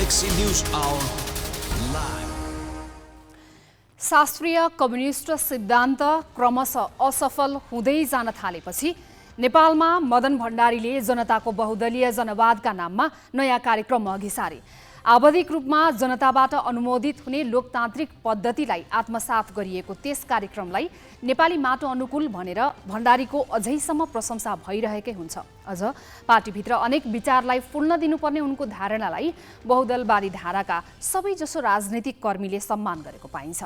Galaxy News Hour live. शास्त्रीय communist सिद्धान्त क्रमशः असफल हुँदै जान थालेपछि नेपालमा मदन भण्डारीले जनताको बहुदलीय जनवादका नाममा नयाँ कार्यक्रम अघि सारे। आवधिक रूपमा जनताबाट अनुमोदित हुने लोकतान्त्रिक पद्धतिलाई आत्मसात गरिएको त्यस कार्यक्रमलाई नेपाली माटो अनुकूल भनेर भण्डारीको अझैसम्म प्रशंसा भइरहेकै हुन्छ। अझ पार्टीभित्र अनेक विचारलाई फुल्न दिनुपर्ने उनको धारणालाई बहुदलवादी धाराका सबैजसो राजनीतिक कर्मीले सम्मान गरेको पाइन्छ।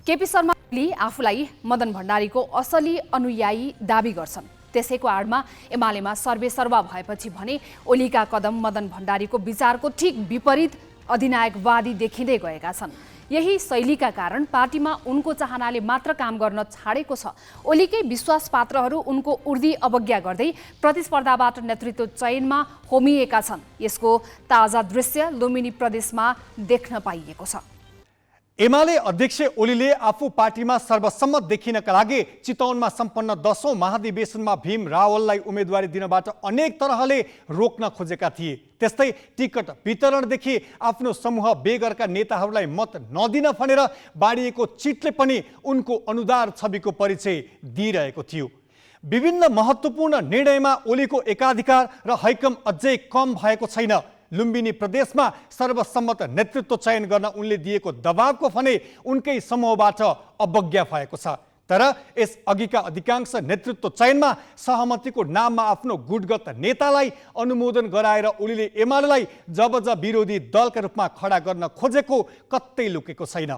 केपी शर्मा ओली आफूलाई मदन भण्डारीको असली अनुयायी दाबी गर्छन्। त्यसैको आडमा एमालेमा सर्वेसर्वा भएपछि भने ओलीका कदम मदन भण्डारीको विचारको ठीक विपरीत अधिनायकवादी देखिँदै गएका छन्। यही शैलीका कारण पार्टीमा उनको चाहनाले मात्र काम गर्न छाडेको छ। ओलीकै विश्वासपात्रहरू उनको उर्दी अवज्ञा गर्दै प्रतिस्पर्धाबाट नेतृत्व चयनमा होमिएका छन्। यसको ताजा दृश्य लुम्बिनी प्रदेशमा देख्न पाइएको छ। एमाले अध्यक्ष ओलीले आफू पार्टीमा सर्वसम्मत देखिनका लागि चितवनमा सम्पन्न 10औं महाधिवेशनमा भीम रावललाई उम्मेदवारी दिनबाट अनेक तरहले रोक्न खोजेका थिए। त्यस्तै टिकट वितरणदेखि आफ्नो समूह बेगरका नेताहरूलाई मत नदिन भनेर बाँडिएको चिटले पनि उनको अनुदार छविको परिचय दिइरहेको थियो। विभिन्न महत्त्वपूर्ण निर्णयमा ओलीको एकाधिकार र हैकम अझै कम भएको छैन। लुम्बिनी प्रदेशमा सर्वसम्मत नेतृत्व चयन गर्न उनले दिएको दबावको भने उनकै समूहबाट अवज्ञा भएको छ। तर यस अघिका अधिकांश नेतृत्व चयनमा सहमतिको नाममा आफ्नो गुटगत नेतालाई अनुमोदन गराएर ओलीले एमालेलाई जब विरोधी दलका रूपमा खडा गर्न खोजेको कतै लुकेको छैन।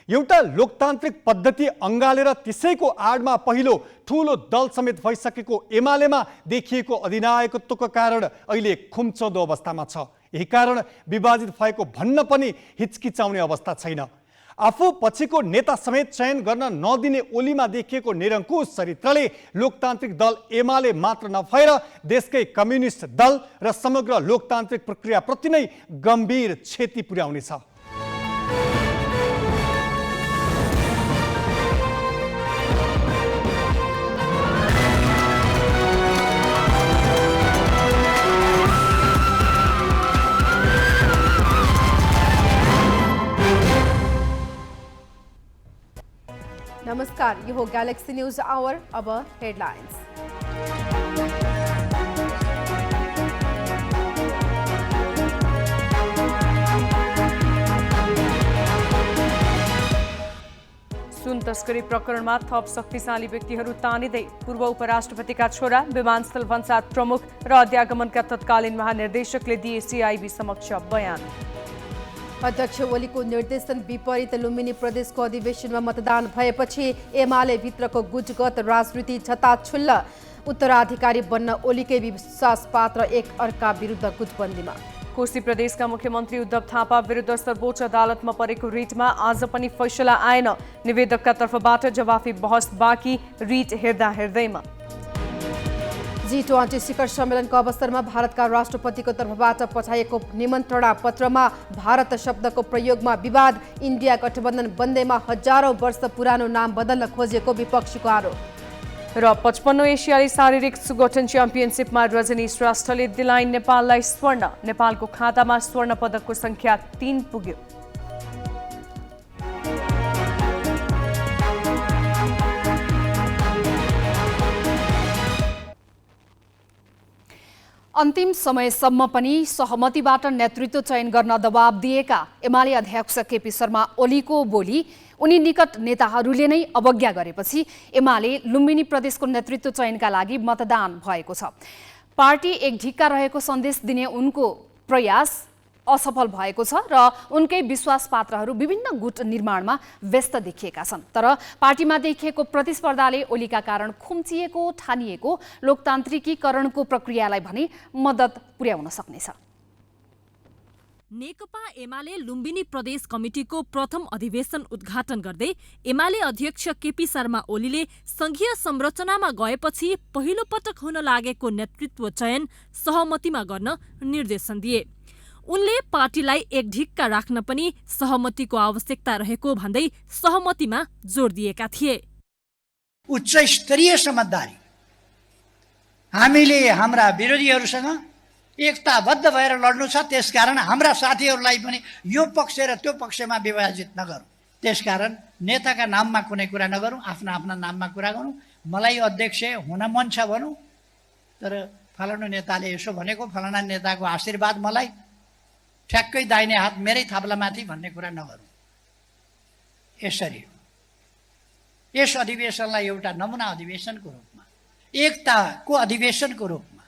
एउटा लोकतान्त्रिक पद्धति अँगालेर त्यसैको आडमा पहिलो ठूलो दल समेत भइसकेको एमालेमा देखिएको अधिनायकत्वको कारण अहिले खुम्चदो अवस्थामा छ। यही कारण विभाजित भएको भन्न पनि हिचकिचाउने अवस्था छैन। आफू पछिको नेता समेत चयन गर्न नदिने ओलीमा देखिएको निरङ्कुश चरित्रले लोकतान्त्रिक दल एमाले मात्र नभएर देशकै कम्युनिस्ट दल र समग्र लोकतान्त्रिक प्रक्रियाप्रति नै गम्भीर क्षति पुर्याउनेछ। नमस्कार, यो हो गैलेक्सी न्यूज आवर। अब हेडलाइंस। सुन तस्करी प्रकरणमा थप शक्तिशाली व्यक्तिहरू तानिँदै पूर्व उपराष्ट्रपतिका छोरा विमानस्थल भन्सार प्रमुख र अध्यागमनका तत्कालीन महानिर्देशकले दिए सिआइबी समक्ष बयान। अध्यक्ष ओलीको निर्देशन विपरीत लुम्बिनी प्रदेशको अधिवेशनमा मतदान भएपछि एमाले भित्रको गुटगत राजनीति छताछुल्ल। उत्तराधिकारी बन्न ओलीकै विश्वासपात्र एक अर्का विरुद्ध गुटबन्दीमा। कोशी प्रदेशका मुख्यमन्त्री उद्धव थापा विरुद्ध सर्वोच्च अदालतमा परेको रिटमा आज पनि फैसला आएन। निवेदकका तर्फबाट जवाफी बहस बाँकी, रिट हेर्दा हेर्दैमा। G20 शिखर सम्मेलनको अवसरमा भारतका राष्ट्रपतिको तर्फबाट पठाइएको निमन्त्रणा पत्रमा भारत शब्दको प्रयोगमा विवाद। इन्डिया गठबन्धन बन्दैमा हजारौं वर्ष पुरानो नाम बदल्न खोजेको विपक्षीको आरोप। र 55औं एसियाली शारीरिक सुगठन च्याम्पियनसिपमा रजनी श्रेष्ठले दिलाइन नेपाललाई स्वर्ण। नेपालको खातामा स्वर्ण पदकको संख्या 3 पुग्यो। अन्तिम समयसम्म पनि सहमतिबाट नेतृत्व चयन गर्न दबाब दिएका एमाले अध्यक्ष केपी शर्मा ओलीको बोली उनी निकट नेताहरूले नै अवज्ञा गरेपछि एमाले लुम्बिनी प्रदेशको नेतृत्व चयनका लागि मतदान भएको छ। पार्टी एक ढिक्का रहेको सन्देश दिने उनको प्रयास असफल भएको छ र उनकै विश्वासपात्रहरू विभिन्न गुट निर्माणमा व्यस्त देखिएका छन्। तर पार्टीमा देखिएको प्रतिस्पर्धाले ओलीका कारण खुम्चिएको ठानिएको लोकतान्त्रिकीकरणको प्रक्रियालाई भने मद्दत पुर्याउन सक्नेछ। नेकपा एमाले लुम्बिनी प्रदेश कमिटिको प्रथम अधिवेशन उद्घाटन गर्दै एमाले अध्यक्ष केपी शर्मा ओलीले संघीय संरचनामा गएपछि पहिलो पटक हुन लागेको नेतृत्व चयन सहमतिमा गर्न निर्देशन दिए। उनले पार्टीलाई एक ढिक्का राख्न पनि सहमतिको आवश्यकता रहेको भन्दै सहमतिमा जोड दिएका थिए। उच्च स्तरीय समझदारी हामीले हाम्रा विरोधीहरूसँग एकताबद्ध भएर लड्नु छ। त्यसकारण हाम्रा साथीहरूलाई पनि यो पक्ष र त्यो पक्षमा विभाजित नगरौँ। त्यसकारण नेताका नाममा कुनै कुरा नगरौँ, आफ्ना आफ्ना नाममा कुरा गरौँ। मलाई अध्यक्ष हुन मन छ भनौँ, तर फलानु नेताले यसो भनेको, फलाना नेताको आशीर्वाद मलाई, ठ्याक्कै दाहिने हात मेरै थाप्लामाथि भन्ने कुरा नगरौँ। यसरी यस अधिवेशनलाई एउटा नमुना अधिवेशनको रूपमा, एकताको अधिवेशनको रूपमा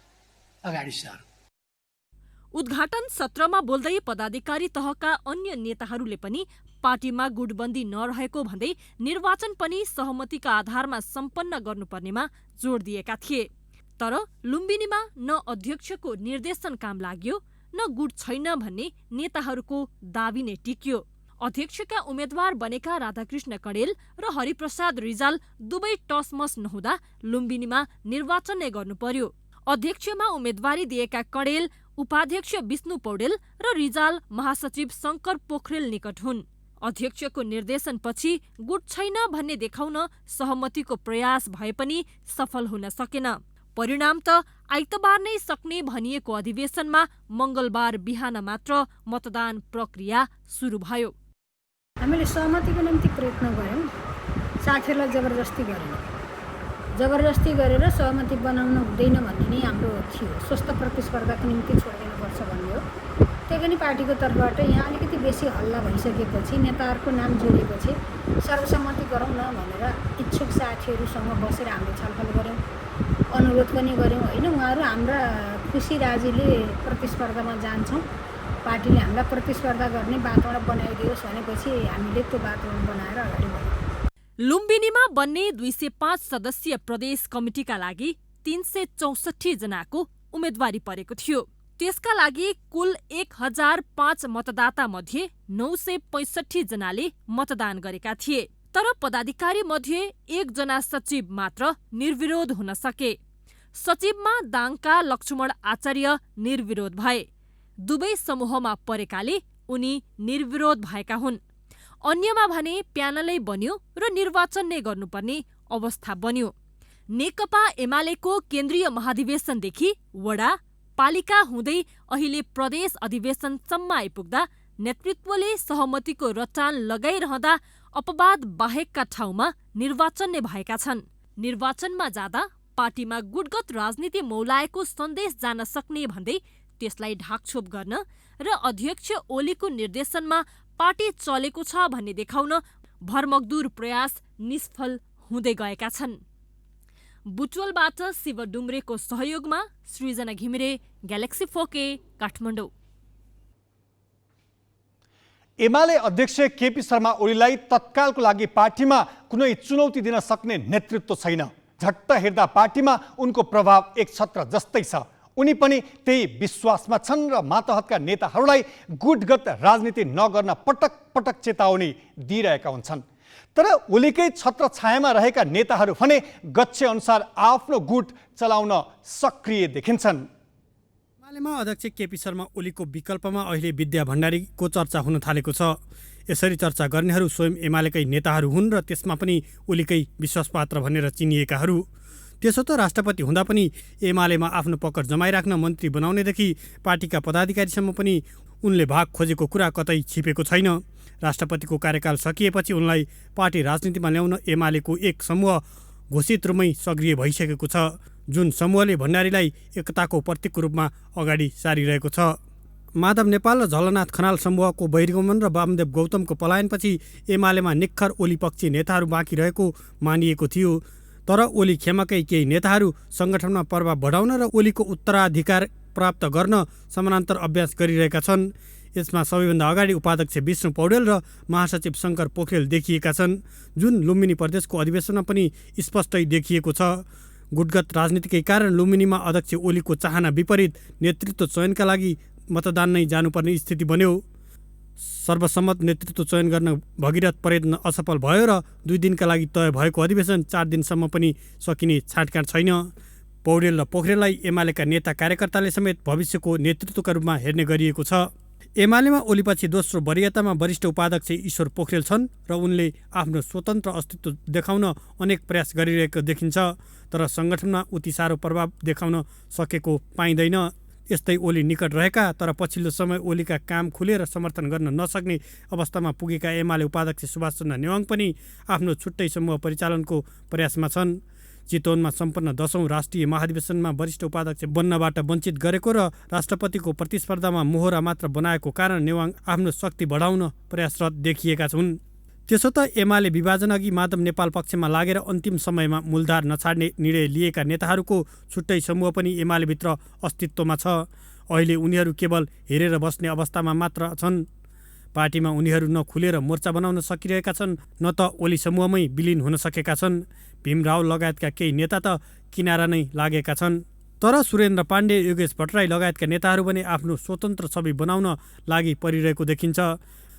अगाडि सारौँ। उद्घाटन सत्रमा बोल्दै पदाधिकारी तहका अन्य नेताहरूले पनि पार्टीमा गुटबन्दी नरहेको भन्दै निर्वाचन पनि सहमतिका आधारमा सम्पन्न गर्नुपर्नेमा जोड दिएका थिए। तर लुम्बिनीमा न अध्यक्षको निर्देशन काम लाग्यो न गुट छैन भन्ने नेताहरूको दाबी नै टिक्यो। अध्यक्षका उम्मेद्वार बनेका राधाकृष्ण कणेल र हरिप्रसाद रिजाल दुवै टसमस नहुँदा लुम्बिनीमा निर्वाचन नै गर्नु पर्यो। अध्यक्षमा उम्मेद्वारी दिएका कणेल उपाध्यक्ष विष्णु पौडेल र रिजाल महासचिव शङ्कर पोखरेल निकट हुन्। अध्यक्षको निर्देशनपछि गुट छैन भन्ने देखाउन सहमतिको प्रयास भए पनि सफल हुन सकेन। परिणाम त आइतबार नै सक्ने भनिएको अधिवेशनमा मङ्गलबार बिहान मात्र मतदान प्रक्रिया सुरु भयो। हामीले सहमतिको निम्ति प्रयत्न गर्यौँ, साथीहरूलाई जबरजस्ती गरेनौँ। जबरजस्ती गरेर सहमति बनाउन हुँदैन भन्ने नै हाम्रो थियो। स्वस्थ प्रतिस्पर्धाको निम्ति छोडिदिनुपर्छ भन्ने हो। त्यही पनि पार्टीको तर्फबाट यहाँ अलिकति बेसी हल्ला भइसकेपछि, नेताहरूको नाम जोडेपछि सर्वसम्मति गरौँ न भनेर इच्छुक साथीहरूसँग बसेर हामीले छलफल गऱ्यौँ, अनुरोध पनि गऱ्यौँ होइन। उहाँहरू हाम्रा खुसी राजीले प्रतिस्पर्धामा जान्छौँ, पार्टीले हामीलाई प्रतिस्पर्धा गर्ने वातावरण बनाइदियोस् भनेपछि हामीले त्यो वातावरण बनाएर अगाडि बढ्यौँ। लुम्बिनीमा बन्ने 205 सदस्यीय प्रदेश कमिटीका लागि 364 जनाको उम्मेदवारी परेको थियो। त्यसका लागि कुल 1005 मतदाता मध्ये 965 जनाले मतदान गरेका थिए। तर पदाधिकारी मध्ये 1 जना सचिव मात्र निर्विरोध हुन सके। सचिवमा दाङका लक्ष्मण आचार्य निर्विरोध भए। दुवै समूहमा परेकाले उनी निर्विरोध भएका हुन्। अन्यमा भने प्यानलै बन्यो र निर्वाचन नै गर्नुपर्ने अवस्था बन्यो। नेकपा एमालेको केन्द्रीय महाधिवेशनदेखि वडा पालिका हुँदै अहिले प्रदेश अधिवेशनसम्म आइपुग्दा नेतृत्वले सहमतिको रटान लगाइरहँदा अपवाद बाहेकका ठाउँमा निर्वाचन नै भएका छन्। निर्वाचनमा जाँदा पार्टीमा गुटगत राजनीति मौलाएको सन्देश जान सक्ने भन्दै त्यसलाई ढाकछोप गर्न र अध्यक्ष ओलीको निर्देशनमा पार्टी चलेको छ भन्ने देखाउन भरमग्दुर प्रयास निष्फल हुँदै गएका छन्। बुटवलबाट शिव डुम्रेको सहयोगमा सृजना घिमिरे, ग्यालेक्सी 4K, काठमाडौँ। एमाले अध्यक्ष केपी शर्मा ओलीलाई तत्कालको लागि पार्टीमा कुनै चुनौती दिन सक्ने नेतृत्व छैन। झट्ट हेर्दा पार्टीमा उनको प्रभाव एक छत्र जस्तै छ। उनी पनि त्यही विश्वासमा छन् र मातहतका नेताहरूलाई गुटगत राजनीति नगर्न पटक पटक चेतावनी दिइरहेका हुन्छन्। तर ओलीकै छत्र छायामा रहेका नेताहरू भने गच्छे अनुसार आफ्नो गुट चलाउन सक्रिय देखिन्छन्। एमालेमा अध्यक्ष केपी शर्मा ओलीको विकल्पमा अहिले विद्या भण्डारीको चर्चा हुन थालेको छ। यसरी चर्चा गर्नेहरू स्वयं एमालेकै नेताहरू हुन् र त्यसमा पनि ओलीकै विश्वासपात्र भनेर चिनिएकाहरू। त्यसो त राष्ट्रपति हुँदा पनि एमालेमा आफ्नो पकड जमाइराख्न मन्त्री बनाउनेदेखि पार्टीका पदाधिकारीसम्म पनि उनले भाग खोजेको कुरा कतै छिपेको छैन। राष्ट्रपतिको कार्यकाल सकिएपछि उनलाई पार्टी राजनीतिमा ल्याउन एमालेको एक समूह घोषित रूपमै सक्रिय भइसकेको छ, जुन समूहले भण्डारीलाई एकताको प्रतीकको रूपमा अगाडि सारिरहेको छ। माधव नेपाल र झलनाथ खनाल समूहको बहिर्गमन र वामदेव गौतमको पलायनपछि एमालेमा निक्खर ओली पक्षी नेताहरू बाँकी रहेको मानिएको थियो। तर ओली खेमाकै केही नेताहरू सङ्गठनमा प्रभाव बढाउन र ओलीको उत्तराधिकार प्राप्त गर्न समानान्तर अभ्यास गरिरहेका छन्। यसमा सबैभन्दा अगाडि उपाध्यक्ष विष्णु पौडेल र महासचिव शङ्कर पोखरेल देखिएका छन्, जुन लुम्बिनी प्रदेशको अधिवेशनमा पनि स्पष्टै देखिएको छ। गुटगत राजनीतिकै कारण लुम्बिनीमा अध्यक्ष ओलीको चाहना विपरीत नेतृत्व चयनका लागि मतदान नै जानुपर्ने स्थिति बन्यो। सर्वसम्मत नेतृत्व चयन गर्न भगीरथ प्रयत्न असफल भयो र 2 दिनका लागि तय भएको अधिवेशन 4 दिनसम्म पनि सकिने छाँटकाँट छैन। पौडेल र पोखरेललाई एमालेका नेता कार्यकर्ताले समेत भविष्यको नेतृत्वका रूपमा हेर्ने गरिएको छ। एमालेमा ओलीपछि दोस्रो वरियतामा वरिष्ठ उपाध्यक्ष ईश्वर पोखरेल छन् र उनले आफ्नो स्वतन्त्र अस्तित्व देखाउन अनेक प्रयास गरिरहेको देखिन्छ। तर सङ्गठनमा उति साह्रो प्रभाव देखाउन सकेको पाइँदैन। यस्तै ओली निकट रहेका तर पछिल्लो समय ओलीका काम खुलेर समर्थन गर्न नसक्ने अवस्थामा पुगेका एमाले उपाध्यक्ष सुभाष चन्द्र नेवाङ पनि आफ्नो छुट्टै समूह परिचालनको प्रयासमा छन्। चितवनमा सम्पन्न 10औं राष्ट्रिय महाधिवेशनमा वरिष्ठ उपाध्यक्ष बन्नबाट वञ्चित गरेको र राष्ट्रपतिको प्रतिस्पर्धामा मोहरा मात्र बनाएको कारण नेवाङ आफ्नो शक्ति बढाउन प्रयासरत देखिएका हुन्। त्यसो त एमाले विभाजनअघि माधव नेपाल पक्षमा लागेर अन्तिम समयमा मूलधार नछाड्ने निर्णय लिएका नेताहरूको छुट्टै समूह पनि एमालेभित्र अस्तित्वमा छ। अहिले उनीहरू केवल हेरेर बस्ने अवस्थामा मात्र छन्। पार्टीमा उनीहरू न खुलेर मोर्चा बनाउन सकिरहेका छन् न त ओली समूहमै विलिन हुन सकेका छन्। भीम रावल लगायतका केही नेता त किनारा नै लागेका छन्। तर सुरेन्द्र पाण्डे, योगेश भट्टराई लगायतका नेताहरू भने आफ्नो स्वतन्त्र छवि बनाउन लागि परिरहेको देखिन्छ।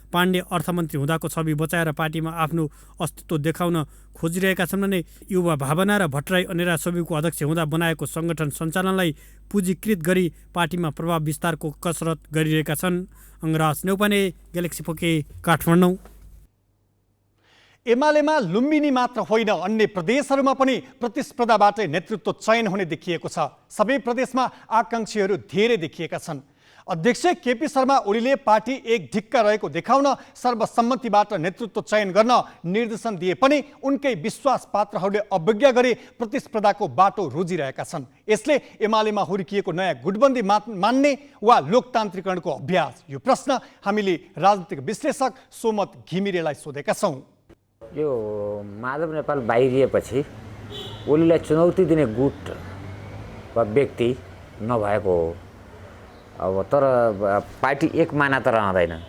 पाण्डे अर्थमन्त्री हुँदाको छवि बचाएर पार्टीमा आफ्नो अस्तित्व देखाउन खोजिरहेका छन् भने युवा भावना र भट्टराई अनेरा छविको अध्यक्ष हुँदा बनाएको सङ्गठन सञ्चालनलाई पुँजीकृत गरी पार्टीमा प्रभाव विस्तारको कसरत गरिरहेका छन्। अङ्गराज नेउपाने, ग्यालेक्सी फोके, काठमाडौँ। एमालेमा लुम्बिनी मात्र होइन, अन्य प्रदेशहरूमा पनि प्रतिस्पर्धाबाटै नेतृत्व चयन हुने देखिएको छ। सबै प्रदेशमा आकाङ्क्षीहरू धेरै देखिएका छन्। अध्यक्ष केपी शर्मा ओलीले पार्टी एक ढिक्का रहेको देखाउन सर्वसम्मतिबाट नेतृत्व चयन गर्न निर्देशन दिए पनि उनकै विश्वास पात्रहरूले अवज्ञा गरी प्रतिस्पर्धाको बाटो रोजिरहेका छन्। यसले एमालेमा हुर्किएको नयाँ गुटबन्दी मान्ने वा लोकतान्त्रिकरणको अभ्यास? यो प्रश्न हामीले राजनीतिक विश्लेषक सोमत घिमिरेलाई सोधेका छौँ। यो माधव नेपाल बाहिरिएपछि ओलीलाई चुनौती दिने गुट वा व्यक्ति नभएको हो। अब तर पार्टी एक माना त रहँदैन।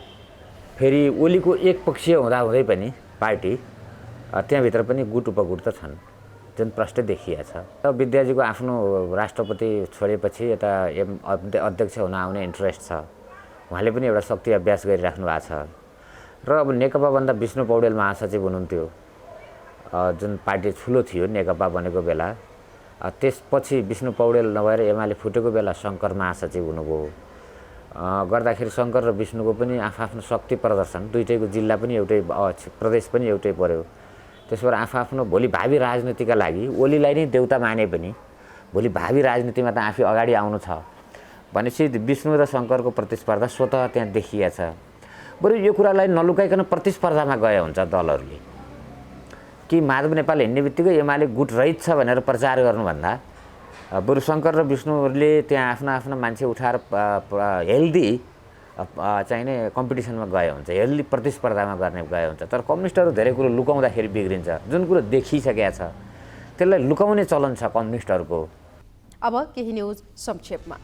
फेरि ओलीको एक पक्षीय हुँदाहुँदै पनि पार्टी त्यहाँभित्र पनि गुट उपगुट त छन्, जुन प्रष्ट देखिएको छ। विद्याजीको आफ्नो राष्ट्रपति छोडेपछि यता अध्यक्ष हुन आउने इन्ट्रेस्ट छ। उहाँले पनि एउटा शक्ति अभ्यास गरिराख्नु भएको छ। र अब नेकपाभन्दा विष्णु पौडेल महासचिव हुनुहुन्थ्यो, जुन पार्टी ठुलो थियो नेकपा बनेको बेला। त्यसपछि विष्णु पौडेल नभएर एमाले फुटेको बेला शङ्कर महासचिव हुनुभयो। गर्दाखेरि शङ्कर र विष्णुको पनि आफ्नो शक्ति प्रदर्शन, दुइटैको जिल्ला पनि एउटै, प्रदेश पनि एउटै पर्यो। त्यसबाट आफ्नो भोलि भावी राजनीतिका लागि ओलीलाई नै देउता माने पनि भोलि भावी राजनीतिमा त आफै अगाडि आउनु छ भनेपछि विष्णु र शङ्करको प्रतिस्पर्धा स्वतः त्यहाँ देखिएको छ। बरु यो कुरालाई नलुकाइकन प्रतिस्पर्धामा गए हुन्छ दलहरूले कि माधव नेपाल हिँड्ने बित्तिकै एमाले गुट रहित छ भनेर प्रचार गर्नुभन्दा बरु शङ्कर र विष्णुहरूले त्यहाँ आफ्ना आफ्ना मान्छे उठाएर हेल्दी चाहिने कम्पिटिसनमा गए हुन्छ, हेल्दी प्रतिस्पर्धामा गर्ने गए हुन्छ। तर कम्युनिस्टहरू धेरै कुरो लुकाउँदाखेरि बिग्रिन्छ। जुन कुरो देखिसकेको छ त्यसलाई लुकाउने चलन छ कम्युनिस्टहरूको। अब केही न्युज संक्षेपमा।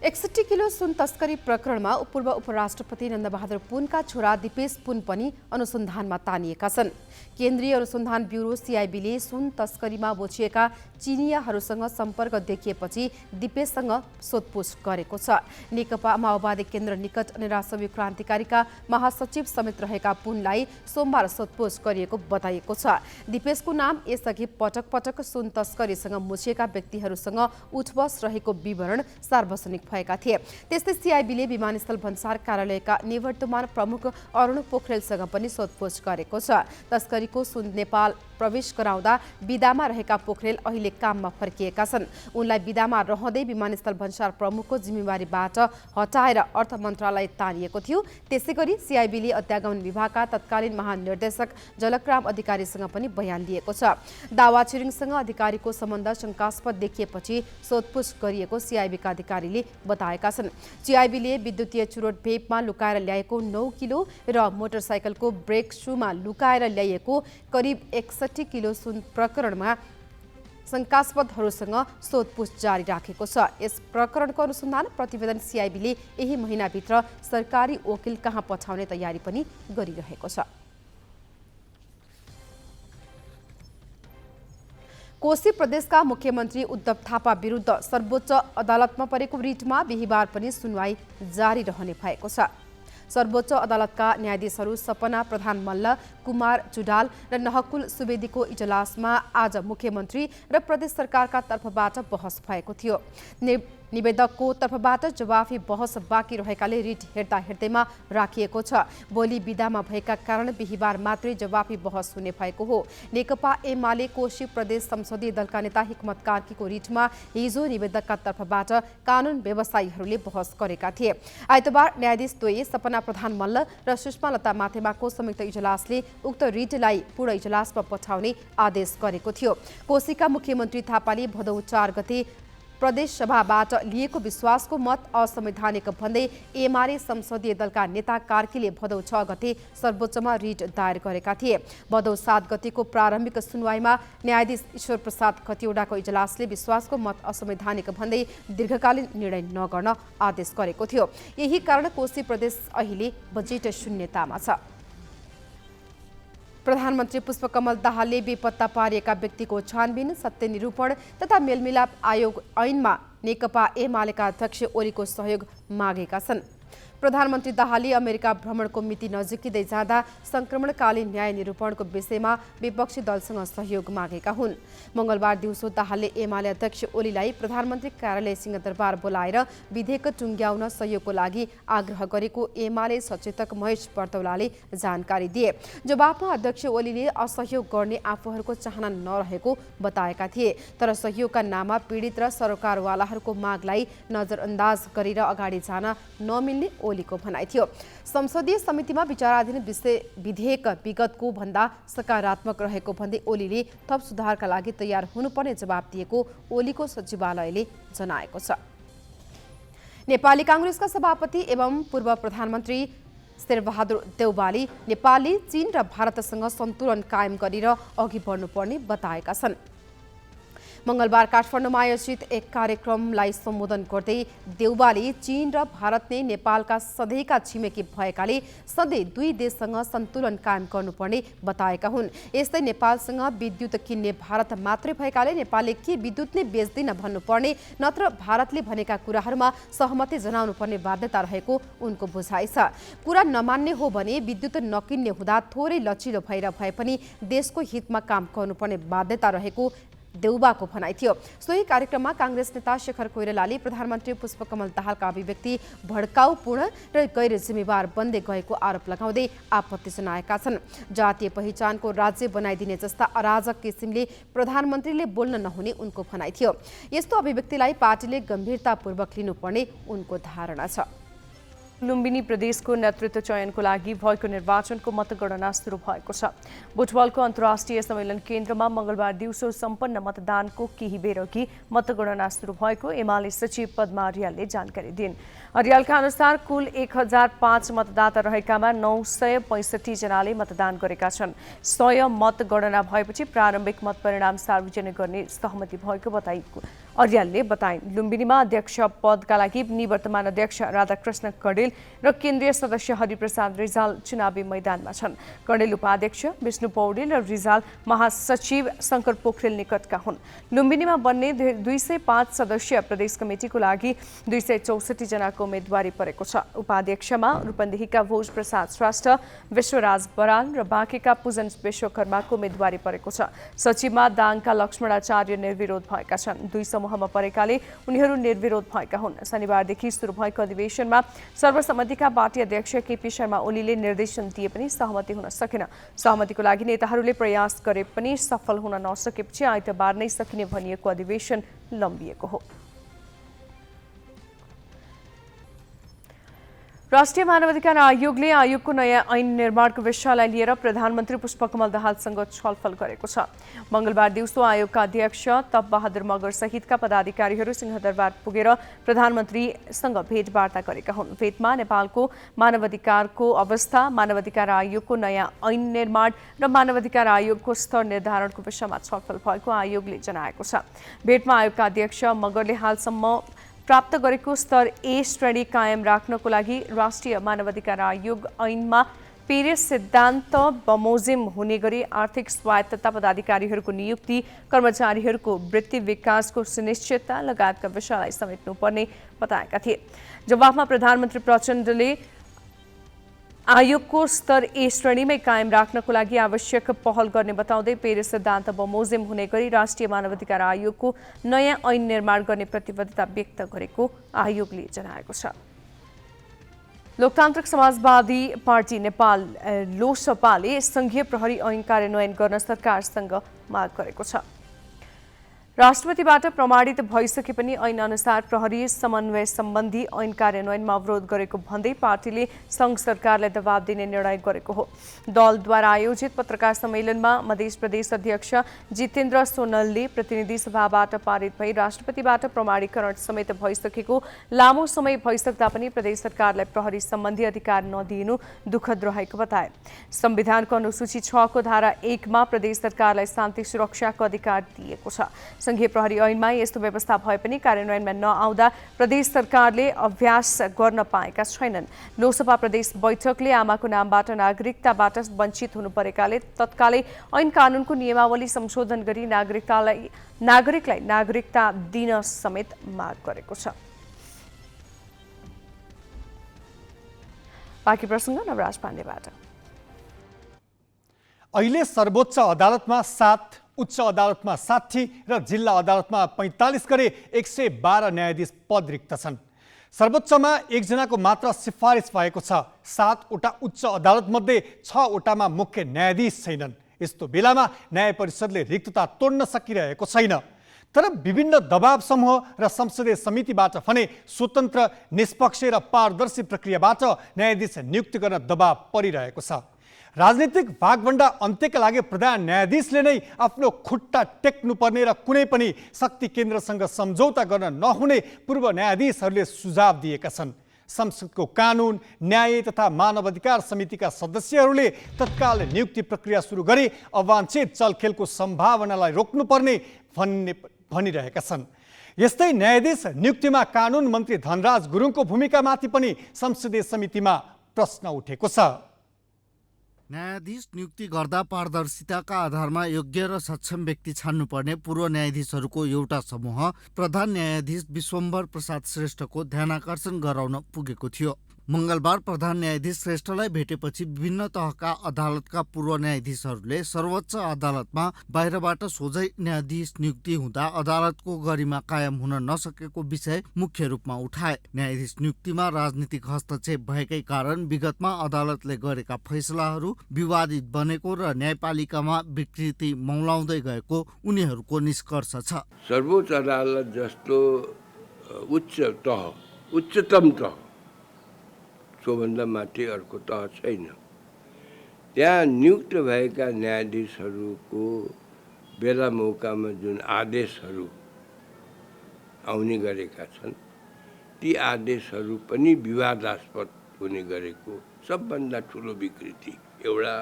61 किलो सुन तस्करी प्रकरणमा पूर्व उपराष्ट्रपति नन्दबहादुर पुनका छोरा दिपेश पुन पनि अनुसन्धानमा तानिएका छन्। केन्द्रीय अनुसन्धान ब्युरो सीआईबीले सुन तस्करीमा बोचिएका चिनियाहरूसँग सम्पर्क देखिएपछि दिपेशसँग सोधपुछ गरेको छ। नेकपा माओवादी केन्द्र निकट अनेरा सवि क्रान्तिकारीका महासचिव समेत रहेका पुनलाई सोमबार सोधपुछ गरिएको बताइएको छ। दिपेशको नाम यसअघि पटक पटक सुन तस्करीसँग मुछिएका व्यक्तिहरूसँग उठबस रहेको विवरण सार्वजनिक भएका थिए। त्यस्तै सीआईबीले विमानस्थल भन्सार कार्यालयका निवर्तमान प्रमुख अरुण पोखरेलसँग पनि सोधपुछ गरेको छ। तस्करीको सुन नेपाल प्रवेश गराउँदा बिदामा रहेका पोखरेल अहिले काममा फर्किएका छन्। उनलाई बिदामा रहँदै विमानस्थल भन्सार प्रमुखको जिम्मेवारीबाट हटाएर अर्थ मन्त्रालय तानिएको थियो। त्यसैगरी सीआईबीले अध्यागमन विभागका तत्कालीन महानिर्देशक झलकराम अधिकारीसँग पनि बयान लिएको छ। दावा छिरिङसँग अधिकारीको सम्बन्ध शङ्कास्पद देखिएपछि सोधपुछ गरिएको सीआईबीका अधिकारीले बताएका छन्। सीआईबीले विद्युतीय चुरोट भेपमा लुकाएर ल्याएको 9 किलो र मोटरसाइकलको ब्रेक सुमा लुकाएर ल्याइएको करिब 61 किलो सुन प्रकरणमा शङ्कास्पदहरूसँग सोधपुछ जारी राखेको छ। यस प्रकरणको अनुसन्धान प्रतिवेदन सीआईबीले यही महिनाभित्र सरकारी वकिल कहाँ पठाउने तयारी पनि गरिरहेको छ। कोशी प्रदेशका मुख्यमन्त्री उद्धव थापा विरुद्ध सर्वोच्च अदालतमा परेको रिटमा बिहिबार पनि सुनवाई जारी रहने भएको छ। सर्वोच्च अदालतका न्यायाधीशहरू सपना प्रधान मल्ल, कुमार जुडाल र नहकुल सुवेदीको इजलासमा आज मुख्यमन्त्री र प्रदेश सरकारका तर्फबाट बहस भएको थियो। निवेदकको तर्फबाट जवाफी बहस बाँकी रहेकाले रिट हेर्दा हेर्दैमा राखिएको छ। भोलि बिदामा भएका कारण बिहिबार मात्रै जवाफी बहस हुने भएको हो। नेकपा एमाले कोशी प्रदेश संसदीय दलका नेता हिक्मत कार्कीको रिटमा हिजो निवेदकका तर्फबाट कानुन व्यवसायीहरूले बहस गरेका थिए। आइतबार न्यायाधीश द्वय सपना प्रधान मल्ल र सुषमा लता माथेमाको संयुक्त इजलासले उक्त रिटलाई पूर्ण इजलासमा पठाउने आदेश गरेको थियो। कोशीका मुख्यमन्त्री थापाले भदौ 4 गते प्रदेश सभाबाट लिएको विश्वासको मत असंवैधानिक भन्दै एमाले संसदीय दलका नेता कार्कीले भदौ 6 गते सर्वोच्चमा रिट दायर गरेका थिए। भदौ 7 गतेको प्रारम्भिक सुनवाईमा न्यायाधीश ईश्वर प्रसाद खतिवड़ाको इजलासले विश्वासको मत असंवैधानिक भन्दै दीर्घकालीन निर्णय नगर्न आदेश गरेको थियो। यही कारण कोशी प्रदेश अहिले बजेट शून्यतामा छ। प्रधानमन्त्री पुष्पकमल दाहालले बेपत्ता पारिएका व्यक्तिको छानबिन, सत्य निरूपण तथा मेलमिलाप आयोग ऐनमा नेकपा एमालेका अध्यक्ष ओलीको सहयोग मागेका छन्। प्रधानमन्त्री दाहालले अमेरिका भ्रमणको मिति नजिकिँदै जाँदा संक्रमणकालीन न्याय निरूपणको विषयमा विपक्षी दलसँग सहयोग मागेका हुन्। मंगलबार दिउँसो दाहालले एमाले अध्यक्ष ओलीलाई प्रधानमन्त्री कार्यालय सिंहदरबार बोलाएर विधेयक टुङ्ग्याउन सहयोगको लागि आग्रह गरेको एमाले सचेतक महेश बर्तौलाले जानकारी दिए। जवाफमा अध्यक्ष ओलीले असहयोग गर्ने आफूहरूको चाहना नरहेको बताएका थिए, तर सहयोगका नाममा पीडित र सरकारवालाहरूको मागलाई नजरअन्दाज गरेर अगाडि जान नमिल्ने ओलीको भनाइ थियो। संसदीय समितिमा विचाराधीन विधेयक विगतको भन्दा सकारात्मक रहेको भन्दै ओलीले थप सुधारका लागि तयार हुनुपर्ने जवाब दिएको ओलीको सचिवालयले जनाएको छ। नेपाली कांग्रेसका सभापति एवं पूर्व प्रधानमन्त्री शेरबहादुर देउवाले नेपालले चीन र भारतसँग सन्तुलन कायम गरेर अघि बढ्नुपर्ने बताएका छन्। मंगलबार काठमाडौँमा आयोजित एक कार्यक्रमलाई सम्बोधन गर्दै देउवाले चीन र भारत नै नेपालका सधैँका छिमेकी भएकाले सधैँ दुई देशसँग सन्तुलन कायम गर्नुपर्ने बताएका हुन्। यस्तै नेपालसँग विद्युत किन्ने भारत मात्रै भएकाले नेपालले के विद्युत नै बेच्दैन भन्नुपर्ने, नत्र भारतले भनेका कुराहरूमा सहमति जनाउनु पर्ने बाध्यता रहेको उनको बुझाइ छ। कुरा नमान्ने हो भने विद्युत नकिन्ने हुँदा थोरै लचिलो भएर भए पनि देशको हितमा काम गर्नुपर्ने बाध्यता रहेको देउबाको भनाइ थियो। सोही कार्यक्रममा कांग्रेस नेता शेखर कोइरालाले प्रधानमन्त्री पुष्पकमल दाहालका अभिव्यक्ति भड्काउपूर्ण र गैर जिम्मेवार बन्दै गएको आरोप लगाउँदै आपत्ति जनाएका छन्। जातीय पहिचानको राज्य बनाइदिने जस्ता अराजक किसिमले प्रधानमन्त्रीले बोल्न नहुने उनको भनाइ थियो। यस्तो अभिव्यक्तिलाई पार्टीले गम्भीरतापूर्वक लिनुपर्ने उनको धारणा छ। लुम्बिनी प्रदेशको नेतृत्व चयनको लागि भएको निर्वाचनको मतगणना सुरु भएको छ। बुटवलको अन्तर्राष्ट्रिय सम्मेलन केन्द्रमा मंगलबार दिउँसो सम्पन्न मतदानको केही बेर अघि मतगणना सुरु भएको एमाले सचिव पद्मा अर्यालले जानकारी दिइन्। अर्यालका अनुसार कुल 1005 मतदाता रहेकामा 965 जनाले मतदान गरेका छन्। 100 मतगणना भएपछि प्रारम्भिक मतपरिणाम सार्वजनिक गर्ने सहमति भएको अर्यालले बताइन्। लुम्बिनीमा अध्यक्ष पदका लागि निवर्तमान अध्यक्ष राधाकृष्ण कडेल र केन्द्रीय सदस्य हरिप्रसाद रिजाल चुनावी मैदानमा छन्। कडेल उपाध्यक्ष, विष्णु पौडेल र रिजाल महासचिव शंकर पोखरेल निकटका हुन्। लुम्बिनीमा बन्ने 205 सदस्यीय प्रदेश कमिटिको लागि 264 जनाको उम्मेदवारी परेको छ। उपाध्यक्षमा रूपन्देहीका भोज प्रसाद श्रेष्ठ, विश्वराज बराल र बाँकेका पूजन विश्वकर्माको उम्मेदवारी परेको छ। सचिवमा दाङका लक्ष्मणाचार्य निर्विरोध भएका छन्। दुई समूहमा परेकाले उनीहरू निर्विरोध भएका हुन्। शनिबारदेखि सुरु भएको अधिवेशनमा सर्वसम्मतिका पार्टी अध्यक्ष केपी शर्मा ओलीले निर्देशन दिए पनि सहमति हुन सकेन। सहमतिको लागि नेताहरूले प्रयास गरे पनि सफल हुन नसकेपछि आइतबार नै सकिने भनिएको अधिवेशन लम्बिएको हो। राष्ट्रिय मानवाधिकार आयोगले आयोगको नयाँ ऐन निर्माणको विषयलाई लिएर प्रधानमन्त्री पुष्पकमल दाहालसँग छलफल गरेको छ। मंगलबार दिउँसो आयोगका अध्यक्ष तप बहादुर मगर सहितका पदाधिकारीहरू सिंहदरबार पुगेर प्रधानमन्त्रीसँग भेटवार्ता गरेका हुन्। भेटमा नेपालको मानवाधिकारको अवस्था, मानवाधिकार आयोगको नयाँ ऐन निर्माण र मानवाधिकार आयोगको स्तर निर्धारणको विषयमा छलफल भएको आयोगले जनाएको छ। भेटमा आयोगका अध्यक्ष मगरले हालसम्म प्राप्त गरेको स्तर ए श्रेणी कायम राख्नको लागि राष्ट्रिय मानवाधिकार आयोग ऐनमा पेरिस सिद्धान्त बमोजिम हुने गरी आर्थिक स्वायत्तता, पदाधिकारीहरूको नियुक्ति, कर्मचारीहरूको वृत्ति विकासको सुनिश्चितता लगायतका विषयलाई समेट्नुपर्ने बताएका थिए। जवाफमा प्रधानमन्त्री प्रचण्डले आयोगको स्तर ए श्रेणीमै कायम राख्नको लागि आवश्यक पहल गर्ने बताउँदै पेरिस सिद्धान्त बमोजिम हुने गरी राष्ट्रिय मानवाधिकार आयोगको नयाँ ऐन निर्माण गर्ने प्रतिबद्धता व्यक्त गरेको आयोगले जनाएको छ। लोकतान्त्रिक समाजवादी पार्टी नेपाल लोसपाले संघीय प्रहरी ऐन कार्यान्वयन गर्न सरकारसँग माग गरेको छ। राष्ट्रपतिबाट प्रमाणित भइसके पनि ऐन अनुसार प्रहरी समन्वय सम्बन्धी ऐन कार्यान्वयनमा अवरोध गरेको भन्दै पार्टीले संघ सरकारलाई दबाब दिने निर्णय गरेको हो। दलद्वारा आयोजित पत्रकार सम्मेलनमा मध्य प्रदेश अध्यक्ष जितेन्द्र सोनलले प्रतिनिधि सभाबाट पारित भई राष्ट्रपतिबाट प्रमाणीकरण समेत भइसकेको लामो समय भइसक्दा पनि प्रदेश सरकारलाई प्रहरी सम्बन्धी अधिकार नदिनु दुःखद रहेको बताए। संविधानको अनुसूची 6 को धारा 1 मा प्रदेश सरकारलाई शान्ति सुरक्षाको अधिकार दिएको छ। संघीय प्रहरी ऐनमा यस्तो व्यवस्था भए पनि कार्यान्वयनमा नआउँदा प्रदेश सरकारले अभ्यास गर्न पाएका छैनन्। लोकसभा प्रदेश बैठकले आमाको नामबाट नागरिकताबाट वञ्चित हुनु परेकाले तत्कालै ऐन कानूनको नियमावली संशोधन गरी नागरिकलाई नागरिकता दिन समेत माग गरेको छ। बाँकी प्रसङ्ग नवराज पाण्डेबाट। अहिले सर्वोच्च अदालतमा 7, उच्च अदालतमा 60 र जिल्ला अदालतमा 45 गरी 112 न्यायाधीश पद रिक्त छन्। सर्वोच्चमा 1 जनाको मात्र सिफारिस भएको छ। 7वटा उच्च अदालतमध्ये 6वटामा मुख्य न्यायाधीश छैनन्। यस्तो बेलामा न्याय परिषदले रिक्तता तोड्न सकिरहेको छैन। तर विभिन्न दबाव समूह र संसदीय समितिबाट भने स्वतन्त्र, निष्पक्ष र पारदर्शी प्रक्रियाबाट न्यायाधीश नियुक्ति गर्न दबाव परिरहेको छ। राजनीतिक भागभण्डा अन्त्यका लागि प्रधान न्यायाधीशले नै आफ्नो खुट्टा टेक्नुपर्ने र कुनै पनि शक्ति केन्द्रसँग सम्झौता गर्न नहुने पूर्व न्यायाधीशहरूले सुझाव दिएका छन्। संसदको कानुन, न्याय तथा मानवाधिकार समितिका सदस्यहरूले तत्काल नियुक्ति प्रक्रिया सुरु गरी अवाञ्छित चलखेलको सम्भावनालाई रोक्नुपर्ने भनिरहेका छन्। यस्तै न्यायाधीश नियुक्तिमा कानुन मन्त्री धनराज गुरुङको भूमिकामाथि पनि संसदीय समितिमा प्रश्न उठेको छ। न्यायाधीश नियुक्ति गर्दा पारदर्शिताका आधारमा योग्य र सक्षम व्यक्ति छान्नुपर्ने पूर्व न्यायाधीशहरूको एउटा समूह प्रधान न्यायाधीश विश्वम्भर प्रसाद श्रेष्ठको ध्यानाकर्षण गराउन पुगेको थियो। मंगलबार प्रधान न्यायाधीश श्रेष्ठलाई भेटेपछि विभिन्न तहका अदालतका पूर्व न्यायाधीशहरूले सर्वोच्च अदालतमा बाहिरबाट सोझै न्यायाधीश नियुक्ति हुँदा अदालतको गरिमा कायम हुन नसकेको विषय मुख्य रूपमा उठाए। न्यायाधीश नियुक्तिमा राजनीतिक हस्तक्षेप भएकै कारण विगतमा अदालतले गरेका फैसलाहरू विवादित बनेको र न्यायपालिकामा विकृति मौलाउँदै गएको उनीहरूको निष्कर्ष छ। सर्वोच्च अदालत जस्तो उच्चतम तह सोभन्दा माथि अर्को तह छैन। त्यहाँ नियुक्त भएका न्यायाधीशहरूको बेला मौकामा जुन आदेशहरू आउने गरेका छन् ती आदेशहरू पनि विवादास्पद हुने गरेको सबभन्दा ठुलो विकृति एउटा।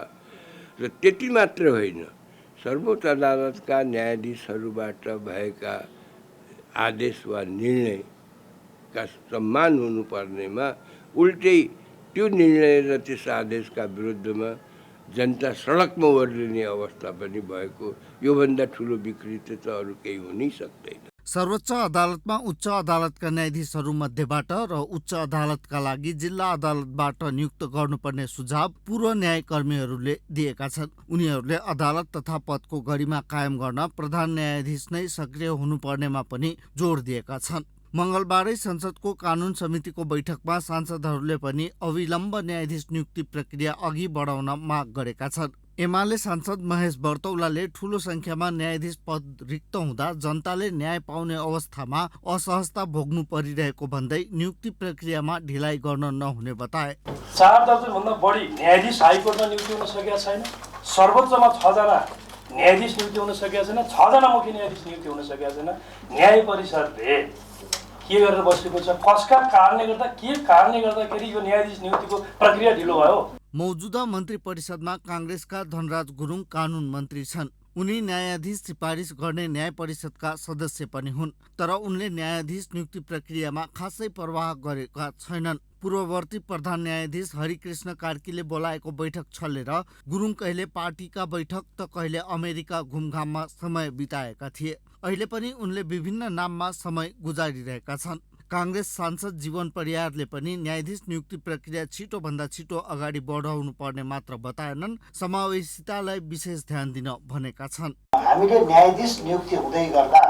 र त्यति मात्र होइन, सर्वोच्च अदालतका न्यायाधीशहरूबाट भएका आदेश वा निर्णयका सम्मान हुनुपर्नेमा उल्टै त्यो निर्णय र त्यस आदेशका विरुद्धमा जनता सडकमा ओर्लिने अवस्था पनि भएको योभन्दा ठुलो विकृति त अरू केही हुनै सक्दैन। सर्वोच्च अदालतमा उच्च अदालतका न्यायाधीशहरू मध्येबाट र उच्च अदालतका लागि जिल्ला अदालतबाट नियुक्त गर्नुपर्ने सुझाव पूर्व न्यायकर्मीहरूले दिएका छन्। उनीहरूले अदालत तथा पदको गरिमा कायम गर्न प्रधान न्यायाधीश नै सक्रिय हुनुपर्नेमा पनि जोड दिएका छन्। मंगलबारै संसदको कानुन समितिको बैठकमा सांसदहरूले पनि अविलम्ब न्यायाधीश नियुक्ति प्रक्रिया अघि बढाउन माग गरेका छन्। एमाले सांसद महेश बर्तौलाले ठूलो संख्यामा न्यायाधीश पद रिक्त हुँदा जनताले न्याय पाउने अवस्थामा असहजता भोग्नु परिरहेको भन्दै नियुक्ति प्रक्रियामा ढिलाइ गर्न नहुने बताए। 4 दर्जनभन्दा बढी न्यायाधीश हाइकोर्टमा नियुक्ति हुन सकेका छैन। सर्वोच्चमा 6 जना न्यायाधीश नियुक्ति हुन सकेका छैन। 6 जना मुख्य न्यायाधीश नियुक्ति हुन सकेका छैन। न्याय परिषदले के गरेर बसेको छ? कसका कारणले गर्दाखेरि यो न्यायाधीश नियुक्तिको प्रक्रिया ढिलो भयो? मौजूदा मन्त्री परिषदमा कांग्रेसका धनराज गुरुङ कानुन मन्त्री छन्। उनी न्यायाधीश सिफारिस गर्ने न्याय परिषदका सदस्य पनि हुन्। तर उनले न्यायाधीश नियुक्ति प्रक्रियामा खासै प्रवाह गरेका छैनन्। पूर्ववर्ती प्रधान न्यायाधीश हरिकृष्ण कार्कीले बोलाएको बैठक छलेर गुरुङ कहिले पार्टीका बैठक त कहिले अमेरिका घुमघाममा समय बिताएका थिए। अहिले पनि उनले विभिन्न नाममा समय गुजारिरहेका छन्। काङ्ग्रेस सांसद जीवन परियारले पनि न्यायाधीश नियुक्ति प्रक्रिया छिटोभन्दा छिटो अगाडि बढाउनु पर्ने मात्र बताएनन्, समावेशितालाई विशेष ध्यान दिन भनेका छन्। हामीले न्यायाधीश नियुक्ति हुँदै गर्दा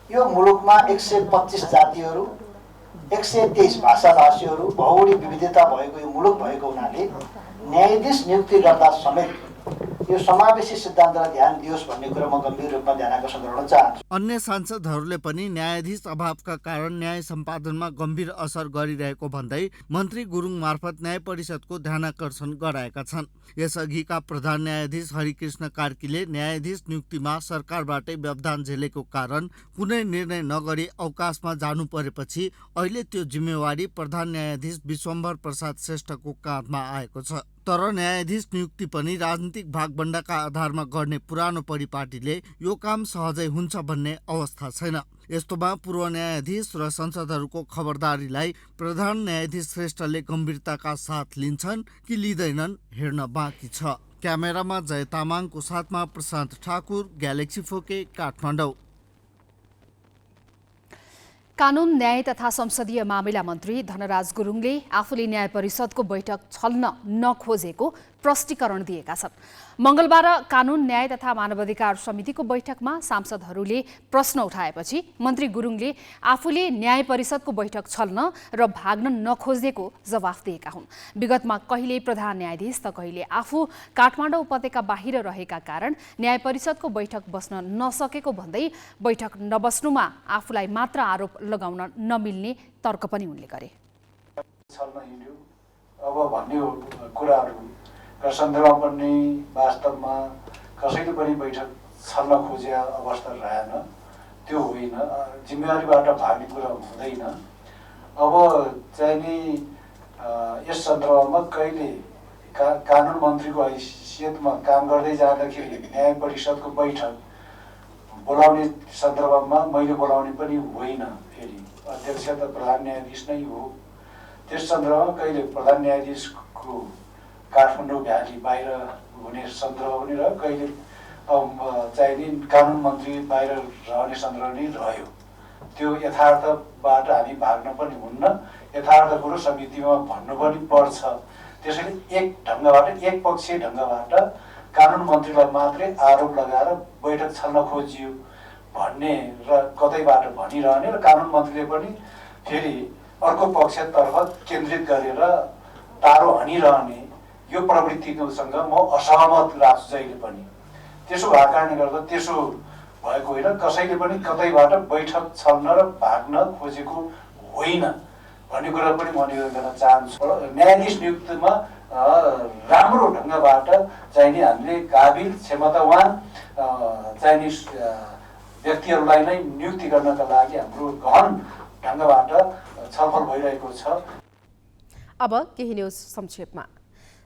यो मुलुकमा 125 जातिहरू, 123 भाषाभाषीहरू, भौगोलिक विविधता भएको यो मुलुक भएको हुनाले न्यायाधीश नियुक्ति गर्दा समेत यो समावेशी सिद्धान्तलाई ध्यान दियोस् भन्ने कुरा म गम्भीर रूपमा ध्यान आकर्षण गराउन चाहन्छु। अन्य सांसदहरूले पनि न्यायाधीश अभावका कारण न्याय सम्पादनमा गम्भीर असर गरिरहेको भन्दै मन्त्री गुरुङ मार्फत न्याय परिषदको ध्यानाकर्षण गराएका छन्। यसअघिका प्रधान न्यायाधीश हरिकृष्ण कार्कीले न्यायाधीश नियुक्तिमा सरकारबाटै व्यवधान झेलेको कारण कुनै निर्णय नगरी अवकाशमा जानु परेपछि अहिले त्यो जिम्मेवारी प्रधान न्यायाधीश विश्वम्भर प्रसाद श्रेष्ठको काँधमा आएको छ। तर न्यायाधीश नियुक्ति पनि राजनीतिक भागबण्डाका आधारमा गर्ने पुरानो परिपाटीले यो काम सहजै हुन्छ भन्ने अवस्था छैन। यस्तोमा पूर्व न्यायाधीश र संसदहरूको खबरदारीलाई प्रधान न्यायाधीश श्रेष्ठले गम्भीरताका साथ लिन्छन् कि लिँदैनन् हेर्न बाँकी छ। क्यामेरामा जय तामाङको साथमा प्रशान्त ठाकुर, ग्यालेक्सी फोके, काठमाडौँ। कानुन न्याय तथा संसदीय मामिला मन्त्री धनराज गुरुङले आफूले न्याय परिषदको बैठक छल्न नखोजेको प्रष्टीकरण दिएका छन्। मंगलबार कानुन न्याय तथा मानवाधिकार समितिको बैठकमा सांसदहरूले प्रश्न उठाएपछि मन्त्री गुरुङले आफूले न्याय परिषदको बैठक छल्न र भाग्न नखोजेको जवाफ दिएका हुन्। विगतमा कहिले प्रधान न्यायाधीश त कहिले आफू काठमाडौँ उपत्यका बाहिर रहेका कारण न्याय परिषदको बैठक बस्न नसकेको भन्दै बैठक नबस्नुमा आफूलाई मात्र आरोप लगाउन नमिल्ने तर्क पनि उनले गरे। अब भन्ने कुराहरू र सन्दर्भमा पनि वास्तवमा कसैले पनि बैठक छल्न खोजे अवस्था रहेन, त्यो होइन। जिम्मेवारीबाट भाग्ने कुरा हुँदैन। अब चाहिँ नि यस सन्दर्भमा कहिले कानुन मन्त्रीको हैसियतमा काम गर्दै जाँदाखेरि न्याय परिषदको बैठक बोलाउने सन्दर्भमा मैले बोलाउने पनि होइन। फेरि अध्यक्ष त प्रधान न्यायाधीश नै हो। त्यस सन्दर्भमा कहिले प्रधान न्यायाधीशको काठमाडौँ भ्याली बाहिर हुने सन्दर्भ पनि रह्यो, कहिले चाहिँ नि कानुन मन्त्री बाहिर रहने सन्दर्भ नै रह्यो। त्यो यथार्थबाट हामी भाग्न पनि हुन्न, यथार्थ कुरो समितिमा भन्नु पनि पर्छ। त्यसैले एक ढङ्गबाट, एक पक्षीय ढङ्गबाट कानुन मन्त्रीलाई मात्रै आरोप लगाएर बैठक छल्न खोजियो भन्ने र कतैबाट भनिरहने र कानुन मन्त्रीले पनि फेरि अर्को पक्षतर्फ केन्द्रित गरेर टारो हानिरहने यो प्रवृत्तिसँग म असहमत लाग्छु जहिले पनि। त्यसो भएको कारणले गर्दा त्यसो भएको होइन, कसैले पनि कतैबाट बैठक छल्न र भाग्न खोजेको होइन भन्ने कुरा पनि म निवेदन गर्न चाहन्छु। न्यायाधीश नियुक्तिमा राम्रो ढङ्गबाट चाहिँ नि हामीले काबिल क्षमतावान चाहिँ नि व्यक्तिहरूलाई नै नियुक्ति गर्नका लागि हाम्रो गहन ढङ्गबाट छलफल भइरहेको छ। अब केही न्युज संक्षेपमा।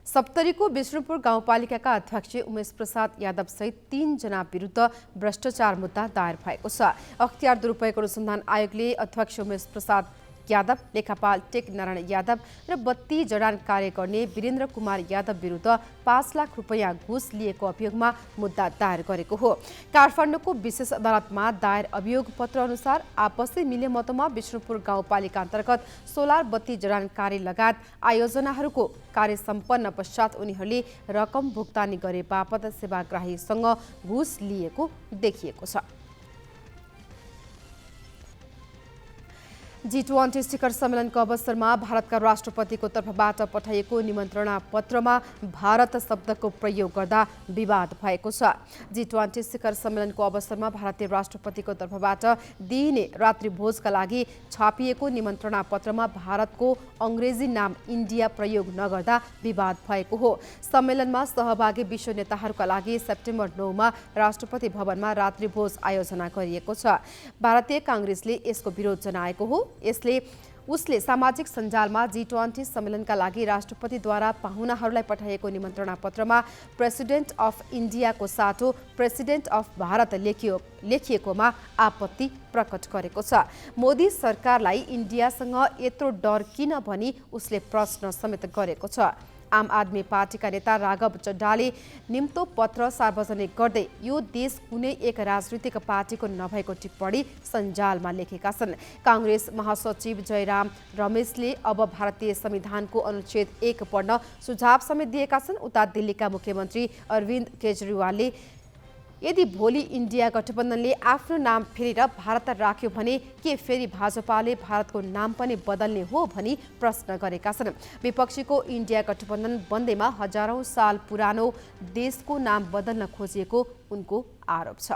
सप्तरीको विष्णुपुर गाउँपालिकाका अध्यक्ष उमेश प्रसाद यादव सहित 3 जना विरुद्ध भ्रष्टाचार मुद्दा दायर भएको छ। अख्तियार दुरुपयोग अनुसन्धान आयोगले अध्यक्ष उमेश प्रसाद यादव, लेखापाल टेक नारायण यादव र 32 जडान कार्य गर्ने वीरेन्द्र कुमार यादव विरुद्ध 5 लाख रुपैयाँ घुस लिएको अभियोगमा मुद्दा दायर गरेको हो। काठमाडौँको विशेष अदालतमा दायर अभियोग पत्र अनुसार आपसी मिलेमतोमा विष्णुपुर गाउँपालिका अन्तर्गत सोलर बत्ती जडान कार्य लगायत आयोजनाहरूको कार्य सम्पन्न पश्चात उनीहरूले रकम भुक्तानी गरे बापत सेवाग्राहीसँग घुस लिएको देखिएको छ। G20 शिखर सम्मेलनको अवसरमा भारतका राष्ट्रपतिको तर्फबाट पठाइएको निमन्त्रणा पत्रमा भारत शब्दको प्रयोग गर्दा विवाद भएको छ। G20 शिखर सम्मेलनको अवसरमा भारतीय राष्ट्रपतिको तर्फबाट दिइने रात्रिभोजका लागि छापिएको निमन्त्रणा पत्रमा भारतको अङ्ग्रेजी नाम इन्डिया प्रयोग नगर्दा विवाद भएको हो। सम्मेलनमा सहभागी विश्व नेताहरूका लागि सेप्टेम्बर 9 मा राष्ट्रपति भवनमा रात्रिभोज आयोजना गरिएको छ। भारतीय काङ्ग्रेसले यसको विरोध जनाएको हो। उसले सामाजिक सञ्जालमा G20 सम्मेलनका लागि राष्ट्रपतिद्वारा पाहुनाहरूलाई पठाइएको निमन्त्रणा पत्रमा प्रेसिडेन्ट अफ इन्डियाको साटो प्रेसिडेन्ट अफ भारत लेखिएकोमा आपत्ति प्रकट गरेको छ। मोदी सरकारलाई इन्डियासँग यत्रो डर किन भनी उसले प्रश्न समेत गरेको छ। आम आदमी पार्टीका नेता राघव चड्डाले निम्तो पत्र सार्वजनिक गर्दै यो देश कुनै एक राजनीतिक पार्टीको नभएको टिप्पणी सञ्जालमा लेखेका छन्। काङ्ग्रेस महासचिव जयराम रमेशले अब भारतीय संविधानको अनुच्छेद 1 पढ्न सुझाव समेत दिएका छन्। उता दिल्लीका मुख्यमन्त्री अरविन्द केजरीवालले यदि भोलि इन्डिया गठबन्धनले आफ्नो नाम फेरेर भारत राख्यो भने के फेरि भाजपाले भारतको नाम पनि बदल्ने हो भनी प्रश्न गरेका छन्। विपक्षीको इन्डिया गठबन्धन बन्दैमा हजारौं साल पुरानो देशको नाम बदल्न खोजिएको उनको आरोप छ।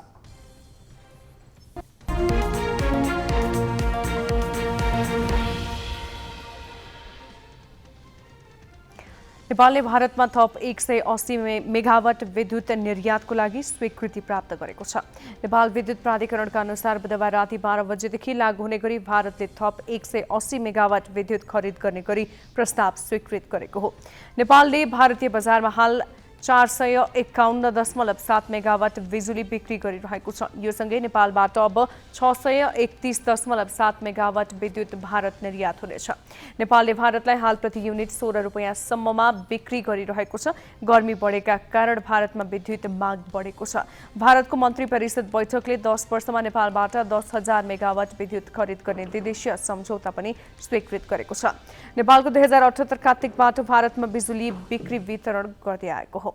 नेपालले भारतमा थप 180 मेगावाट विद्युत निर्यातको लागि स्वीकृति प्राप्त गरेको छ। नेपाल विद्युत प्राधिकरणका अनुसार बुधबार राति 12 बजेदेखि लागू हुने गरी भारतले थप 180 मेगावाट विद्युत खरिद गर्ने गरी प्रस्ताव स्वीकृत गरेको हो। नेपालले भारतीय बजारमा हाल 451.7 मेगावाट बिजुली बिक्री गरिरहेको छ। यो सँगै नेपालबाट अब 631.7 मेगावाट विद्युत भारत निर्यात हुनेछ। नेपालले भारतलाई हाल प्रति युनिट 16 रुपैयाँसम्ममा बिक्री गरिरहेको छ। गर्मी बढेका कारण भारतमा विद्युत माग बढेको छ। भारतको मन्त्री परिषद बैठकले 10 वर्षमा नेपालबाट 10,000 मेगावाट विद्युत खरिद गर्ने द्विदेशीय सम्झौता पनि स्वीकृत गरेको छ। नेपालको 2078 कार्तिकबाट भारतमा बिजुली बिक्री वितरण गर्दै आएको हो।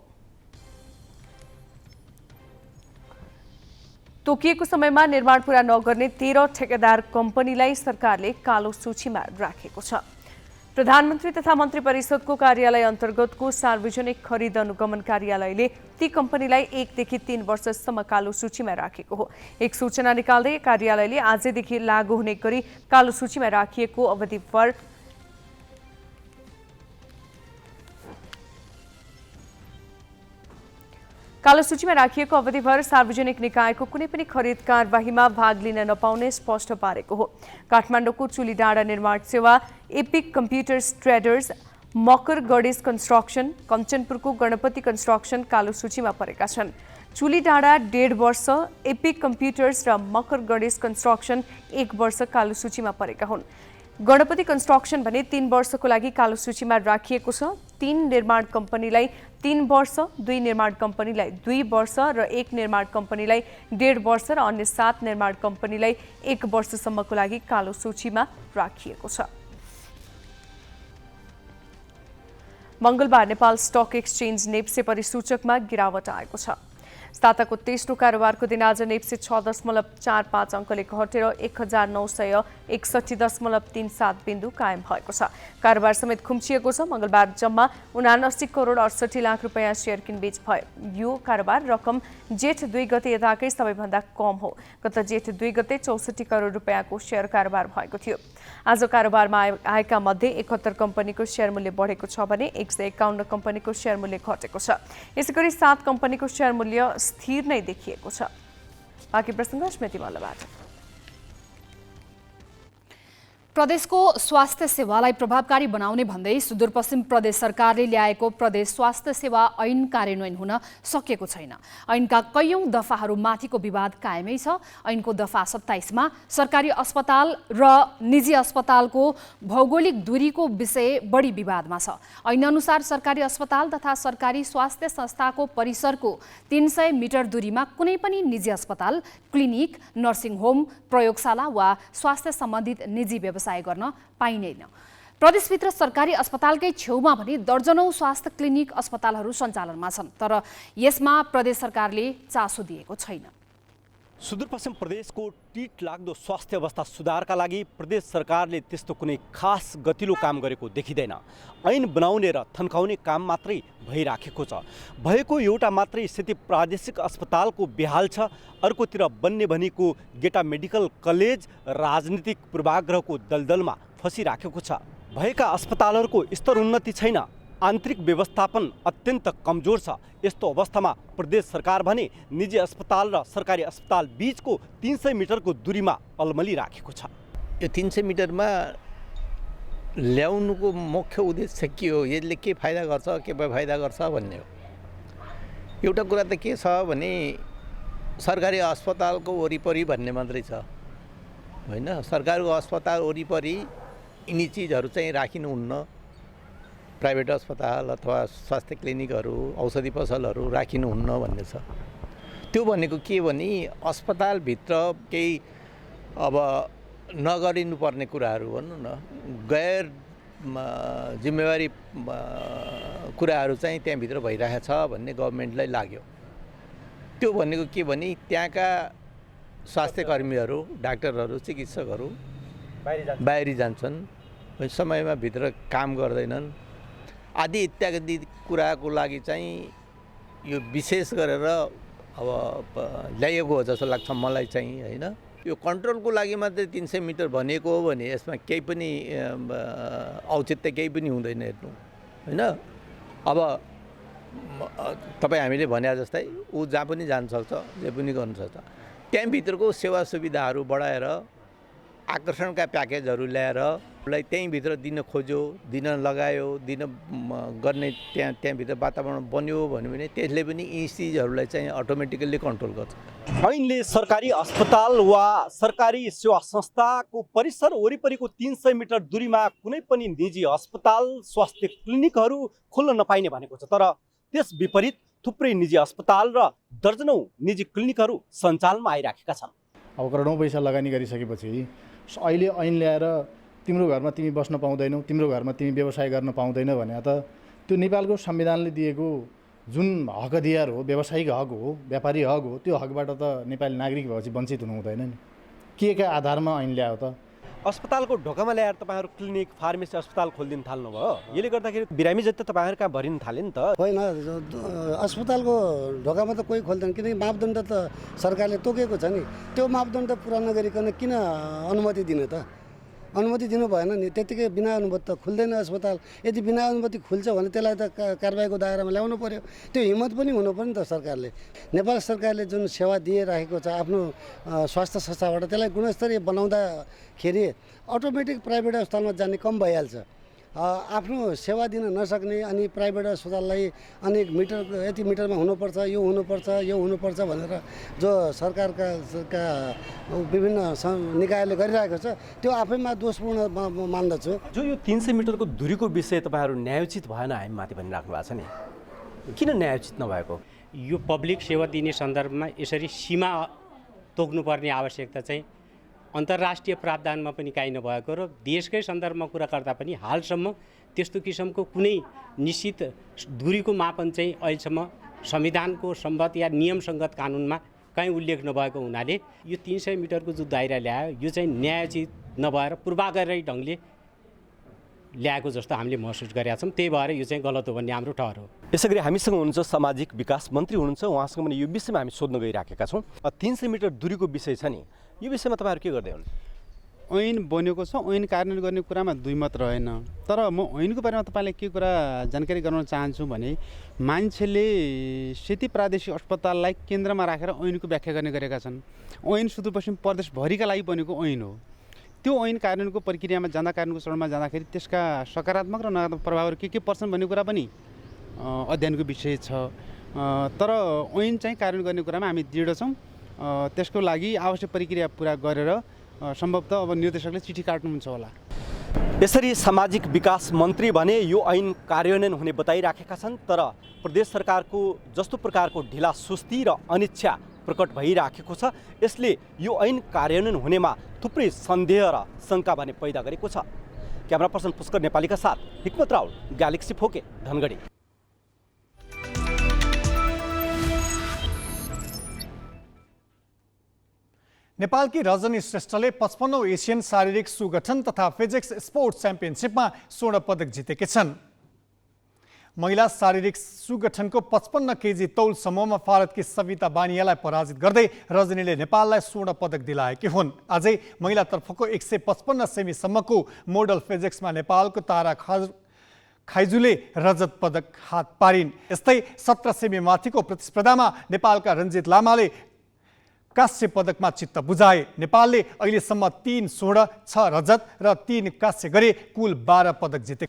तोकिएको समयमा निर्माण पूरा नगर्ने 13 ठेकेदार कम्पनीलाई सरकारले कालो सूचीमा राखेको छ। प्रधानमन्त्री तथा मन्त्री परिषदको कार्यालय अन्तर्गतको सार्वजनिक खरिद अनुगमन कार्यालयले ती कम्पनीलाई 1 देखि 3 वर्षसम्म कालो सूचीमा राखेको हो। एक सूचना निकाल्दै कार्यालयले आजदेखि लागू हुने गरी कालो सूचीमा राखिएको अवधिभर कालो सूचीमा राखिएको अवधिभर सार्वजनिक निकायको कुनै पनि खरिद कार्यवाहीमा भाग लिन नपाउने स्पष्ट पारेको हो। काठमाडौँको चुलीडाँडा निर्माण सेवा, एपिक कम्प्युटर्स ट्रेडर्स, मकर गणेश कन्स्ट्रक्सन, कञ्चनपुरको गणपति कन्स्ट्रक्सन कालो सूचीमा परेका छन्। चुलीडाँडा 1.5 वर्ष, एपिक कम्प्युटर्स र मकर गणेश कन्स्ट्रक्सन 1 वर्ष कालो सूचीमा परेका हुन्। गणपति कन्स्ट्रक्सन भने 3 वर्षको लागि कालो सूचीमा राखिएको छ। 3 निर्माण कम्पनीलाई 3 वर्ष, 2 निर्माण कम्पनीलाई 2 वर्ष र 1 निर्माण कम्पनीलाई 1.5 वर्ष र अन्य 7 निर्माण कम्पनीलाई 1 वर्षसम्मको लागि कालो सूचीमा राखिएको छ। मंगलबार नेपाल स्टक एक्सचेन्ज नेप्से परिसूचकमा गिरावट आएको छ। साताको तेस्रो कारोबारको दिन आज नेप्से 6.45 अङ्कले घटेर 1961.37 बिन्दु कायम भएको छ। कारोबार समेत खुम्चिएको छ। मंगलबार जम्मा 79 करोड 68 लाख रुपैयाँ शेयर किनबेच भयो। यो कारोबार रकम जेठ 2 गते यताकै सबैभन्दा कम हो। गत जेठ 2 गते 64 करोड रुपैयाँको शेयर कारोबार भएको थियो। आज कारोबारमा आएका मध्ये 71 कम्पनीको शेयर मूल्य बढेको छ भने 151 कम्पनीको शेयर मूल्य घटेको छ। यसैगरी 7 कम्पनीको शेयर मूल्य स्थिर नै देखिएको छ। बाँकी प्रसङ्ग स्मृति मल्लबाट। प्रदेशको स्वास्थ्य सेवालाई प्रभावकारी बनाउने भन्दै सुदूरपश्चिम प्रदेश सरकारले ल्याएको प्रदेश स्वास्थ्य सेवा ऐन कार्यान्वयन हुन सकेको छैन। ऐनका कैयौं दफाहरू माथिको विवाद कायमै छ। ऐनको दफा 27 मा सरकारी अस्पताल र निजी अस्पतालको भौगोलिक दूरीको विषय बढी विवादमा छ। ऐन अनुसार सरकारी अस्पताल तथा सरकारी स्वास्थ्य संस्थाको परिसरको 300 मिटर दूरीमा कुनै पनि निजी अस्पताल, क्लिनिक, नर्सिङ होम, प्रयोगशाला वा स्वास्थ्य सम्बन्धित निजी व्यवसाय गर्न पाइँदैन। प्रदेशभित्र सरकारी अस्पतालकै छेउमा भने दर्जनौं स्वास्थ्य क्लिनिक अस्पतालहरू सञ्चालनमा छन्, तर यसमा प्रदेश सरकारले चासो दिएको छैन। सुदूरपश्चिम प्रदेशको टिट लाग्दो स्वास्थ्य अवस्था सुधारका लागि प्रदेश सरकारले त्यस्तो कुनै खास गतिलो काम गरेको देखिँदैन। ऐन बनाउने र थन्काउने काम मात्रै भइराखेको छ। भएको एउटा मात्रै स्थिति प्रादेशिक अस्पतालको बेहाल छ। अर्कोतिर बन्ने भनेको गेटा मेडिकल कलेज राजनीतिक पूर्वाग्रहको दलदलमा फसिराखेको छ। भएका अस्पतालहरूको स्तर उन्नति छैन। आन्तरिक व्यवस्थापन अत्यन्त कमजोर छ। यस्तो अवस्थामा प्रदेश सरकार भने निजी अस्पताल र सरकारी अस्पताल बीचको 300 मिटरको दूरीमा अलमलिराखेको छ। यो 300 मिटरमा ल्याउनुको मुख्य उद्देश्य के हो? यसले के फाइदा गर्छ, के बेफाइदा गर्छ भन्ने हो। एउटा कुरा त के छ भने सरकारी अस्पतालको वरिपरि भन्ने मात्रै छ होइन। सरकारको अस्पताल वरिपरि यिनी चिजहरू चाहिँ राखिनुहुन्न। प्राइभेट अस्पताल अथवा स्वास्थ्य क्लिनिकहरू औषधि पसलहरू राखिनुहुन्न भन्ने छ। त्यो भनेको के भने अस्पतालभित्र केही अब नगरिनुपर्ने कुराहरू भनौँ न गैर जिम्मेवारी कुराहरू चाहिँ त्यहाँभित्र भइरहेको छ भन्ने गभर्मेन्टलाई लाग्यो। त्यो भनेको के भने त्यहाँका स्वास्थ्य कर्मीहरू डाक्टरहरू चिकित्सकहरू बाहिरी जान्छन्, समयमा भित्र काम गर्दैनन् आदि इत्यादि कुराको लागि चाहिँ यो विशेष गरेर अब ल्याइएको हो जस्तो लाग्छ मलाई चाहिँ होइन। यो कन्ट्रोलको लागि मात्रै 300 मिटर भनेको हो भने यसमा केही पनि औचित्य केही पनि हुँदैन हेर्नु होइन। अब तपाईँ हामीले भने जस्तै ऊ जहाँ पनि जान सक्छ जे पनि गर्न सक्छ। त्यहाँभित्रको सेवा सुविधाहरू बढाएर आकर्षणका प्याकेजहरू ल्याएर उसलाई त्यहीँभित्र दिन खोज्यो, दिन लगायो, दिन गर्ने त्यहाँभित्र वातावरण बन्यो भन्यो भने त्यसले पनि यी चिजहरूलाई चाहिँ अटोमेटिकल्ली कन्ट्रोल गर्छ। ऐनले सरकारी अस्पताल वा सरकारी सेवा संस्थाको परिसर वरिपरिको 300 मिटर दूरीमा कुनै पनि निजी अस्पताल स्वास्थ्य क्लिनिकहरू खोल्न नपाइने भनेको छ। तर त्यस विपरीत थुप्रै निजी अस्पताल र दर्जनौं निजी क्लिनिकहरू सञ्चालनमा आइराखेका छन्। अब करोडौँ पैसा लगानी गरिसकेपछि अहिले ऐन ल्याएर तिम्रो घरमा तिमी बस्न पाउँदैनौ, तिम्रो घरमा तिमी व्यवसाय गर्न पाउँदैन भने त त्यो नेपालको संविधानले दिएको जुन हक अधिकार हो, व्यावसायिक हक हो, व्यापारी हक हो, त्यो हकबाट त नेपाली नागरिक भएपछि वञ्चित हुनु हुँदैन नि। के का आधारमा ऐन ल्यायो त? अस्पतालको ढोकामा ल्याएर तपाईँहरू क्लिनिक फार्मेसी अस्पताल खोलिदिन थाल्नुभयो। यसले गर्दाखेरि बिरामी जति तपाईँहरू कहाँ भरिन थाले नि त। होइन, अस्पतालको ढोकामा त कोही खोल्दैन किनकि मापदण्ड त सरकारले तोकेको छ नि। त्यो मापदण्ड पुरा नगरिकन किन अनुमति दिने त? अनुमति दिनु भएन नि, त्यतिकै बिना अनुमति त खुल्दैन अस्पताल। यदि बिना अनुमति खुल्छ भने त्यसलाई त कारबाहीको दायरामा ल्याउनु पर्यो। त्यो हिम्मत पनि हुनु पर्यो नि त सरकारले। नेपाल सरकारले जुन सेवा दिइराखेको छ आफ्नो स्वास्थ्य संस्थाबाट त्यसलाई गुणस्तरीय बनाउँदाखेरि अटोमेटिक प्राइभेट अस्पतालमा जाने कम भइहाल्छ। आफ्नो सेवा दिन नसक्ने अनि प्राइभेट अस्पताललाई अनेक मिटर यति मिटरमा हुनुपर्छ, यो हुनुपर्छ भनेर जो सरकारका विभिन्न निकायले गरिरहेको छ त्यो आफैमा दोषपूर्ण मान्दछु। जो यो 300 मिटरको दूरीको विषय तपाईँहरू न्यायोचित भएन हामी माथि भनिराख्नु भएको छ नि, किन न्यायोचित नभएको? यो पब्लिक सेवा दिने सन्दर्भमा यसरी सीमा तोक्नुपर्ने आवश्यकता चाहिँ अन्तर्राष्ट्रिय प्रावधानमा पनि काहीँ नभएको र देशकै सन्दर्भमा कुरा गर्दा पनि हालसम्म त्यस्तो किसिमको कुनै निश्चित दूरीको मापन चाहिँ अहिलेसम्म संविधानको सम्बद्ध या नियमसङ्गत कानुनमा कहीँ उल्लेख नभएको हुनाले यो 300 मिटरको जो दायरा ल्यायो यो चाहिँ न्यायोचित नभएर पूर्वाग्रही ढङ्गले ल्याएको जस्तो हामीले महसुस गरेका छौँ। त्यही भएर यो चाहिँ गलत हो भन्ने हाम्रो ठहर हो। यसै गरी हामीसँग हुनुहुन्छ सामाजिक विकास मन्त्री हुनुहुन्छ, उहाँसँग पनि यो विषयमा हामी सोध्न गइराखेका छौँ। 300 मिटर दूरीको विषय छ नि, यो विषयमा तपाईँहरू के गर्दै हुनु? ऐन बनेको छ, ऐन कार्यान्वयन गर्ने कुरामा दुई मत रहेन। तर म ऐनको बारेमा तपाईँलाई के कुरा जानकारी गराउन चाहन्छु भने मान्छेले सेती प्रादेशिक अस्पताललाई केन्द्रमा राखेर ऐनको व्याख्या गर्ने गरेका छन्। ऐन सुदूरपश्चिम प्रदेशभरिका लागि बनेको ऐन हो। त्यो ऐन कार्यान्वयनको प्रक्रियामा जाँदा, कार्यान्वयनको चरणमा जाँदाखेरि त्यसका सकारात्मक र नकारात्मक प्रभावहरू के पर्छन् भन्ने कुरा पनि अध्ययनको विषय छ। तर ऐन चाहिँ कार्यान्वयन गर्ने कुरामा हामी दृढ छौँ। त्यसको लागि आवश्यक प्रक्रिया पुरा गरेर सम्भवतः अब निर्देशकले चिठी काट्नुहुन्छ होला। यसरी सामाजिक विकास मन्त्री भने यो ऐन कार्यान्वयन हुने बताइराखेका छन्। तर प्रदेश सरकारको जस्तो प्रकारको ढिला सुस्ती र अनिच्छा प्रकट भइराखेको छ, यसले यो ऐन कार्यान्वयन हुनेमा थुप्रै सन्देह र शङ्का भने पैदा गरेको छ। क्यामेरा पर्सन पुष्कर नेपालीका साथ हिक्मत राउल, ग्यालेक्सी फोके, धनगढी। नेपालकी रजनी श्रेष्ठले 55औं एसियन शारीरिक सुगठन तथा फिजिक्स स्पोर्ट्स च्याम्पियनसिपमा स्वर्ण पदक जितेकी छन्। महिला शारीरिक सुगठनको 55 केजी तौल समूहमा भारतकी सविता बानियालाई पराजित गर्दै रजनीले नेपाललाई स्वर्ण पदक दिलाएकी हुन्। अझै महिलातर्फको 155 सेमीसम्मको मोडल फिजिक्समा नेपालको तारा खाइजुले रजत पदक हात पारिन्। यस्तै 17 सेमी माथिको प्रतिस्पर्धामा नेपालका रञ्जित लामाले कांस्य पदकमा चित्त बुझाए। नेपालले अहिलेसम्म 3 स्वर्ण, 6 रजत र 3 कांस्य गरे कुल 12 पदक जिते।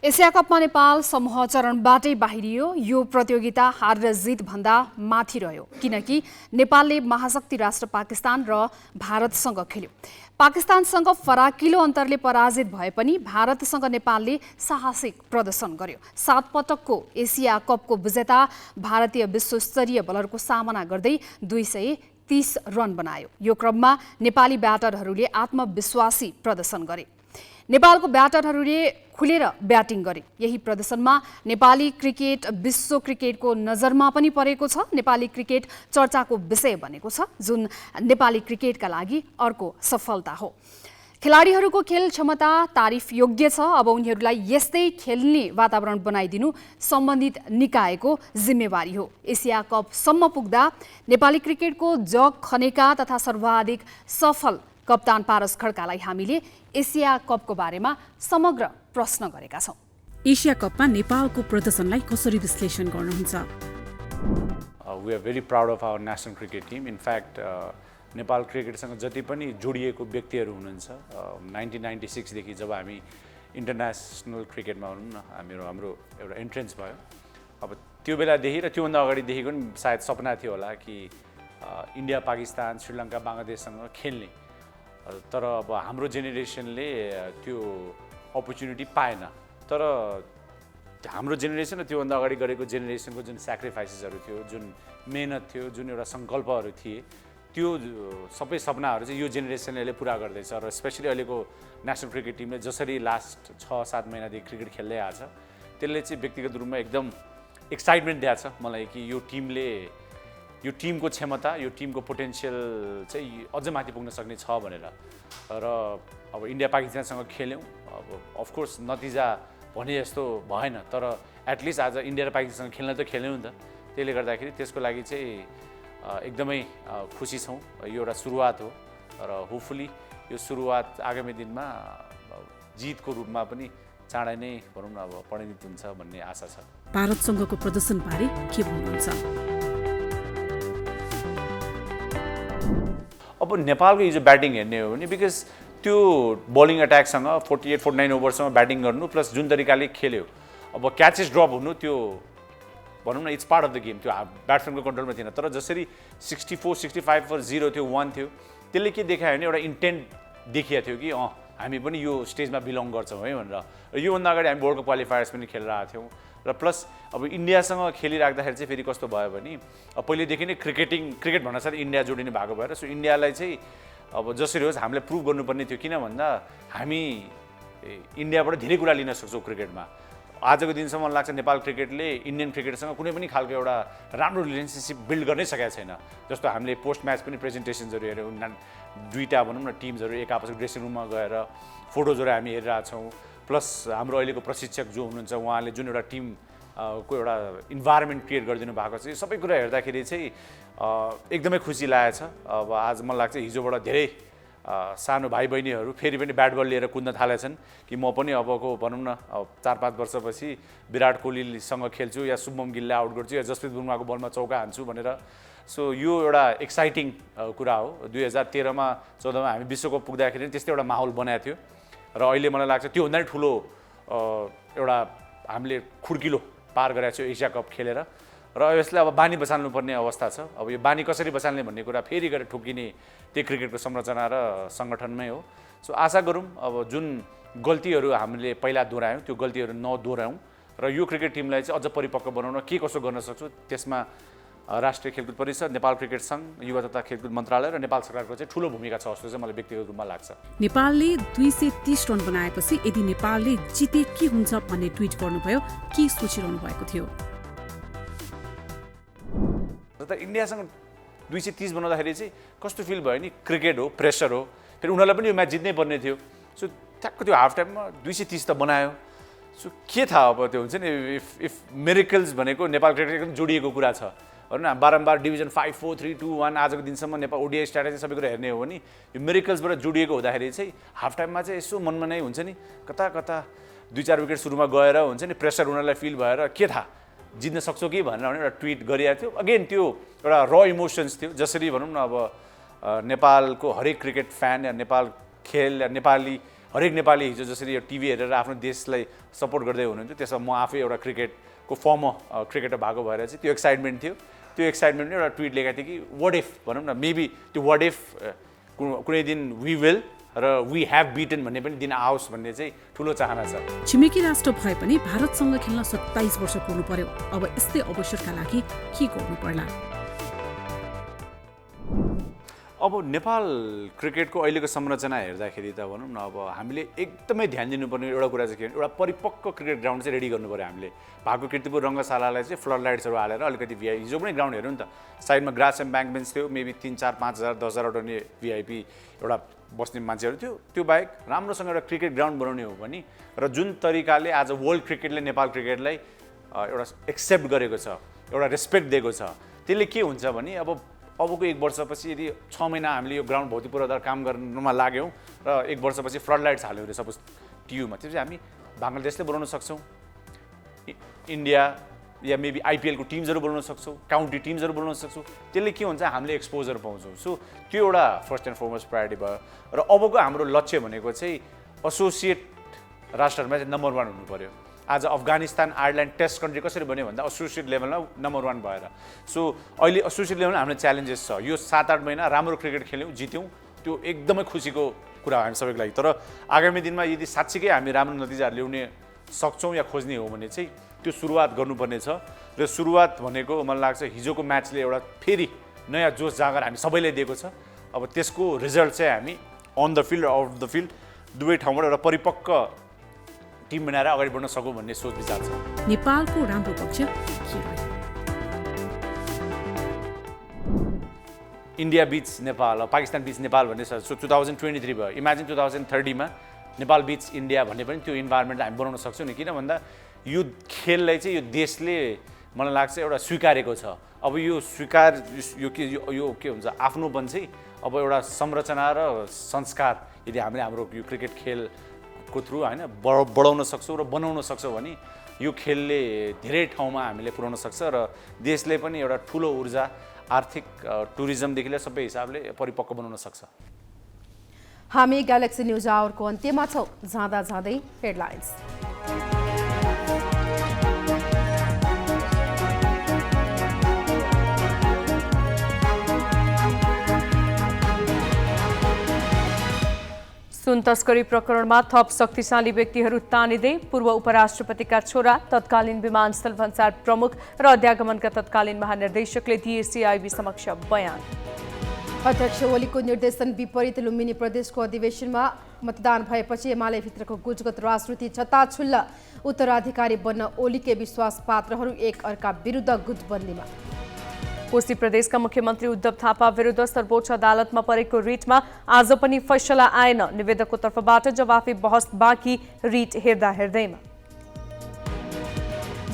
एसिया कपमा नेपाल समूह चरणबाटै बाहिरियो। यो प्रतियोगिता हार र जित भन्दा माथि रह्यो किनकि नेपालले महाशक्ति राष्ट्र पाकिस्तान र भारतसँग खेल्यो। पाकिस्तानसँग फराकिलो अन्तरले पराजित भए पनि भारतसँग नेपालले साहसिक प्रदर्शन गर्यो। 7 पटकको एसिया कपको विजेता भारतीय विश्वस्तरीय बलरको सामना गर्दै 230 रन बनायो। यो क्रममा नेपाली ब्याटरहरूले आत्मविश्वासी प्रदर्शन गरे। नेपालको ब्याटरहरूले खुलेर ब्याटिङ गरे। यही प्रदर्शनमा नेपाली क्रिकेट विश्व क्रिकेटको नजरमा पनि परेको छ। नेपाली क्रिकेट चर्चाको विषय बनेको छ, जुन नेपाली क्रिकेटका लागि अर्को सफलता हो। खेलाडीहरूको खेल क्षमता तारिफ योग्य छ। अब उनीहरूलाई यस्तै खेल्ने वातावरण बनाइदिनु सम्बन्धित निकायको जिम्मेवारी हो। एसिया कपसम्म पुग्दा नेपाली क्रिकेटको जग खनेका तथा सर्वाधिक सफल कप्तान पारस खड्कालाई हामीले एसिया कपको बारेमा समग्र प्रश्न गरेका छौँ। एसिया कपमा नेपालको प्रदर्शनलाई कसरी विश्लेषण गर्नुहुन्छ? We are very proud of our national cricket team. In fact Nepal क्रिकेटसँग जति पनि जोडिएको व्यक्तिहरू हुनुहुन्छ, 1996 जब हामी इन्टरनेसनल क्रिकेटमा भनौँ न हाम्रो एउटा इन्ट्रेन्स भयो, अब त्यो बेलादेखि र त्योभन्दा अगाडिदेखिको पनि सायद सपना थियो होला कि इन्डिया, पाकिस्तान, श्रीलङ्का, बङ्गलादेशसँग खेल्ने। तर अब हाम्रो जेनेरेसनले त्यो अपर्च्युनिटी पाएन। तर हाम्रो जेनेरेसन र त्योभन्दा अगाडि गरेको जेनेरेसनको जुन सेक्रिफाइसेसहरू थियो, जुन मेहनत थियो, जुन एउटा सङ्कल्पहरू थिए, त्यो सबै सपनाहरू चाहिँ यो जेनेरेसनले पुरा गर्दैछ। र स्पेसली अहिलेको नेसनल क्रिकेट टिमले जसरी लास्ट 6-7 महिनादेखि क्रिकेट खेल्दै आएको छ, त्यसले चाहिँ व्यक्तिगत रूपमा एकदम एक्साइटमेन्ट दिएको छ मलाई कि यो टिमको क्षमता, यो टिमको पोटेन्सियल चाहिँ अझ माथि पुग्न सक्ने छ भनेर। र अब इन्डिया पाकिस्तानसँग खेल्यौँ, अब अफकोर्स नतिजा भने जस्तो भएन, तर एटलिस्ट आज इन्डिया र पाकिस्तानसँग खेल्न त खेल्यौँ नि त। त्यसले गर्दाखेरि त्यसको लागि चाहिँ एकदमै खुसी छौँ। यो एउटा सुरुवात हो र होपफुली यो सुरुवात आगामी दिनमा जितको रूपमा पनि चाँडै नै भनौँ न अब परिणत हुन्छ भन्ने आशा छ। भारतसँगको प्रदर्शनबारे के भन्नुहुन्छ? अब नेपालको हिजो ब्याटिङ हेर्ने हो भने बिकज त्यो बलिङ एट्याकसँग 48-49 ओभरसम्म ब्याटिङ गर्नु प्लस जुन तरिकाले खेल्यो, अब क्याचेस ड्रप हुनु त्यो भनौँ न it's part of the game. त्यो ब्याट्सम्यानको कन्ट्रोलमा थिएन। तर जसरी 64-65 फर 0 थियो, 1 थियो, त्यसले के देखायो भने एउटा इन्टेन्ट देखिएको थियो कि हामी पनि यो स्टेजमा बिलोङ गर्छौँ है भनेर। र योभन्दा अगाडि हामी वर्ल्ड कप क्वालिफायर्स पनि खेलिरहेको थियौँ। र प्लस अब इन्डियासँग खेलिराख्दाखेरि चाहिँ फेरि कस्तो भयो भने पहिलेदेखि नै क्रिकेट भन्न साथ इन्डिया जोडिने भएको भएर सो इन्डियालाई चाहिँ अब जसरी होस् हामीले प्रुभ गर्नुपर्ने थियो। किन भन्दा हामी इन्डियाबाट धेरै कुरा लिन सक्छौँ क्रिकेटमा। आजको दिनसम्म मलाई लाग्छ नेपाल क्रिकेटले इन्डियन क्रिकेटसँग कुनै पनि खालको एउटा राम्रो रिलेसनसिप बिल्ड गर्नै सकेको छैन। जस्तो हामीले पोस्ट म्याच पनि प्रेजेन्टेसन्सहरू हेऱ्यौँ, दुईवटा भनौँ न टिम्सहरू एक आपसको ड्रेसिङ रुममा गएर फोटोजहरू हामी हेरिरहेछौँ। प्लस हाम्रो अहिलेको प्रशिक्षक जो हुनुहुन्छ उहाँले जुन एउटा टिमको एउटा इन्भाइरोमेन्ट क्रिएट गरिदिनु भएको छ, सबै कुरा हेर्दाखेरि चाहिँ एकदमै खुसी लागेको छ। अब आज मलाई लाग्छ हिजोबाट धेरै सानो भाइ बहिनीहरू फेरि पनि ब्याट बल लिएर कुद्न थालेछन् कि म पनि अबको भनौँ न 4-5 वर्षपछि विराट कोहलीसँग खेल्छु या शुभमन गिललाई आउट गर्छु या जसप्रित बुमराको बलमा चौका हान्छु भनेर। सो यो एउटा एक्साइटिङ कुरा हो। 2013मा 14मा हामी विश्वकप पुग्दाखेरि त्यस्तै एउटा माहौल बनाएको थियो र अहिले मलाई लाग्छ त्योभन्दा नि ठुलो एउटा हामीले खुड्किलो पार गरेको छौँ एसिया कप खेलेर। र यसलाई अब बानी बसाल्नुपर्ने अवस्था छ। अब यो बानी कसरी बसाल्ने भन्ने कुरा फेरि गएर ठोकिने त्यही क्रिकेटको संरचना र सङ्गठनमै हो। सो आशा गरौँ अब जुन गल्तीहरू हामीले पहिला दोहोऱ्यायौँ त्यो गल्तीहरू नदोहोऱ्याउँ र यो क्रिकेट टिमलाई चाहिँ अझ परिपक्व बनाउन के कसो गर्न सक्छु त्यसमा राष्ट्रिय खेलकुद परिषद, नेपाल क्रिकेट सङ्घ, युवा तथा खेलकुद मन्त्रालय र नेपाल सरकारको चाहिँ ठुलो भूमिका छ जस्तो चाहिँ मलाई व्यक्तिगत रूपमा लाग्छ। नेपालले 230 रन बनाएपछि यदि नेपालले जिते के हुन्छ भन्ने ट्विट गर्नुभयो, के सोचिरहनु भएको थियो? इन्डियासँग 230 बनाउँदाखेरि चाहिँ कस्तो फिल भयो नि, क्रिकेट हो, प्रेसर हो, फेरि उनीहरूलाई पनि यो म्याच जित्नै पर्ने थियो। सो ठ्याक्क त्यो हाफ टाइममा 230 त बनायो। सो के थाहा अब त्यो हुन्छ नि इफ मिरेकल्स भनेको नेपाल क्रिकेट एकदम जोडिएको कुरा छ भनौँ न। बारम्बार डिभिजन 5, 4, 3, 2, 1 आजको दिनसम्म नेपाल ओडिआई स्ट्राटेजी सबै कुरा हेर्ने हो भने यो मिरेकल्सबाट जोडिएको हुँदाखेरि चाहिँ हाफ टाइममा चाहिँ यसो मनमा नै हुन्छ नि कता 2-4 विकेट सुरुमा गएर हुन्छ नि प्रेसर उनीहरूलाई फिल भएर के थाहा जित्न सक्छौ कि भनेर एउटा ट्विट गरिएको थियो। अगेन त्यो एउटा र इमोसन्स थियो। जसरी भनौँ न अब नेपालको हरेक क्रिकेट फ्यान या नेपाल खेल या नेपाली हरेक नेपाली हिजो जसरी यो टिभी हेरेर आफ्नो देशलाई सपोर्ट गर्दै हुनुहुन्थ्यो, त्यसमा म आफै एउटा क्रिकेटको फर्मर क्रिकेटर भएको भएर चाहिँ त्यो एक्साइटमेन्ट थियो। त्यो एक्साइटमेन्टले एउटा ट्विट लेखेको थिएँ कि वाट इफ भनौँ न, मेबी त्यो वाट इफ कुनै दिन वी विल र वी हेभ बिटन भन्ने पनि दिन आओस् भन्ने चाहिँ ठुलो चाहना छ। छिमेकी राष्ट्र भए पनि भारतसँग खेल्न 27 वर्ष पुग्नु पर्यो। अब यस्तै अवसरका लागि के गर्नु पर्ला? अब नेपाल क्रिकेटको अहिलेको संरचना हेर्दाखेरि त भनौँ न, अब हामीले एकदमै ध्यान दिनुपर्ने एउटा कुरा चाहिँ के भने एउटा परिपक्व क्रिकेट ग्राउन्ड चाहिँ रेडी गर्नु पऱ्यो। हामीले भएको कीर्तिपुर रङ्गशालालाई चाहिँ फ्लड लाइट्सहरू हालेर अलिकति भिआइपी, हिजो पनि ग्राउन्ड हेर्नु नि त, साइडमा ग्रास एम्ब्याङ्कमेन्ट्स थियो, मेबी 3, 4, 5 हजार 10 हजारवटा नि भिआइपी एउटा बस्ने मान्छेहरू थियो। त्यो बाहेक राम्रोसँग एउटा क्रिकेट ग्राउन्ड बनाउने हो भने र जुन तरिकाले आज वर्ल्ड क्रिकेटले नेपाल क्रिकेटलाई एउटा एक्सेप्ट गरेको छ, एउटा रेस्पेक्ट दिएको छ, त्यसले के हुन्छ भने अबको 1 वर्षपछि यदि 6 महिना हामीले यो ग्राउन्ड भौतिक पूर्वाधार काम गर्नुमा लाग्यौँ र 1 वर्षपछि फ्लड लाइट्स हाल्यौँ अरे सपोज टियुमा, त्यसपछि हामी बङ्गलादेशले बनाउन सक्छौँ, इन्डिया या मेबी आइपिएलको टिम्सहरू बनाउन सक्छौँ, काउन्टी टिम्सहरू बनाउन सक्छौँ। त्यसले के हुन्छ, हामीले एक्सपोजर पाउँछौँ। सो त्यो एउटा फर्स्ट एन्ड फरमोस्ट प्रायोरिटी भयो। र अबको हाम्रो लक्ष्य भनेको चाहिँ एसोसिएट राष्ट्रमा चाहिँ नम्बर 1 हुनु पऱ्यो। आज अफगानिस्तान, आयरल्यान्ड टेस्ट कन्ट्री कसरी बन्यो भन्दा एसोसिएट लेभलमा नम्बर 1 भएर। सो अहिले एसोसिएट लेभलमा हाम्रो च्यालेन्जेस छ। यो 7-8 महिना राम्रो क्रिकेट खेल्यौँ, जित्यौँ, त्यो एकदमै खुसीको कुरा हो हामी सबैको लागि। तर आगामी दिनमा यदि साँच्चीकै हामी राम्रो नतिजाहरू ल्याउने सक्छौँ या खोज्ने हो भने चाहिँ त्यो सुरुवात गर्नुपर्ने छ। र सुरुवात भनेको मलाई लाग्छ हिजोको म्याचले एउटा फेरि नयाँ जोस जाँगर हामी सबैले दिएको छ। अब त्यसको रिजल्ट चाहिँ हामी अन द फिल्ड र आउट द फिल्ड दुवै ठाउँबाट एउटा परिपक्व टिम बनाएर अगाडि बढ्न सकौँ भन्ने सोच विचार छ। नेपालको राम्रो पक्ष के रह्यो? इन्डिया बिच नेपाल, पाकिस्तान बिच नेपाल भन्ने छ। सो 2023 भयो। इमेजिन 2030 मा नेपाल बिच इन्डिया भन्ने पनि त्यो इन्भाइरोमेन्टलाई हामी बनाउन सक्छौँ नि। किन भन्दा यो खेललाई चाहिँ यो देशले मलाई लाग्छ एउटा स्वीकारेको छ। अब यो के हुन्छ, आफ्नोपन चाहिँ अब एउटा संरचना र संस्कार यदि हामीले हाम्रो यो क्रिकेट खेलको थ्रु होइन बढाउन सक्छौँ र बनाउन सक्छौँ भने यो खेलले धेरै ठाउँमा हामीले पुर्याउन सक्छ र देशले पनि एउटा ठुलो ऊर्जा, आर्थिक, टुरिज्मदेखि लिएर सबै हिसाबले परिपक्व बनाउन सक्छ। हामी ग्यालेक्सी न्युज आवरको अन्त्यमा छौँ। जाँदा जाँदै हेडलाइन्स। सुन तस्करी प्रकरणमा थप शक्तिशाली व्यक्तिहरू तानिँदै पूर्व उपराष्ट्रपतिका छोरा तत्कालीन विमानस्थल भन्सार प्रमुख र अध्यागमनका तत्कालीन महानिर्देशकले दिए सिआइबी समक्ष बयान। अध्यक्ष ओलीको निर्देशन विपरीत लुम्बिनी प्रदेशको अधिवेशनमा मतदान भएपछि एमाले भित्रको गुजगत राजनीति छताछुल्ल। उत्तराधिकारी बन्न ओलीकै विश्वास पात्रहरू एक अर्का विरुद्ध गुटबन्दीमा। कोशी प्रदेशका मुख्यमन्त्री उद्धव थापा विरुद्ध सर्वोच्च अदालतमा परेको रिटमा आज पनि फैसला आएन। निवेदकको तर्फबाट जवाफी बहस बाँकी रिट हेर्दा हेर्दैमा।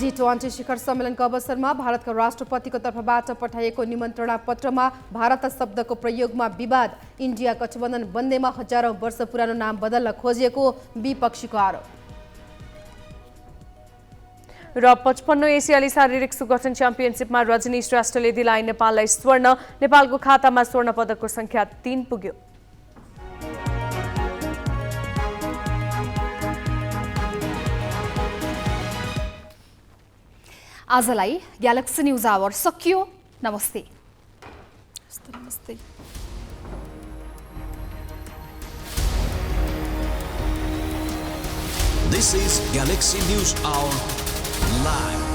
G20 शिखर सम्मेलनको अवसरमा भारतका राष्ट्रपतिको तर्फबाट पठाइएको निमन्त्रणा पत्रमा भारत शब्दको प्रयोगमा विवाद। इन्डिया गठबन्धन बन्देमा हजारौं वर्ष पुरानो नाम बदल्न खोजिएको विपक्षीको आरोप। र 55 एसियाली शारीरिक सुगठन च्याम्पियनसिपमा रजनी श्रेष्ठले दिलाए नेपाललाई स्वर्ण। नेपालको खातामा स्वर्ण पदकको संख्या 3 पुग्यो। आजलाई ग्यालेक्सी न्युज आवर सकियो। नमस्ते। This is Galaxy News Hour Live.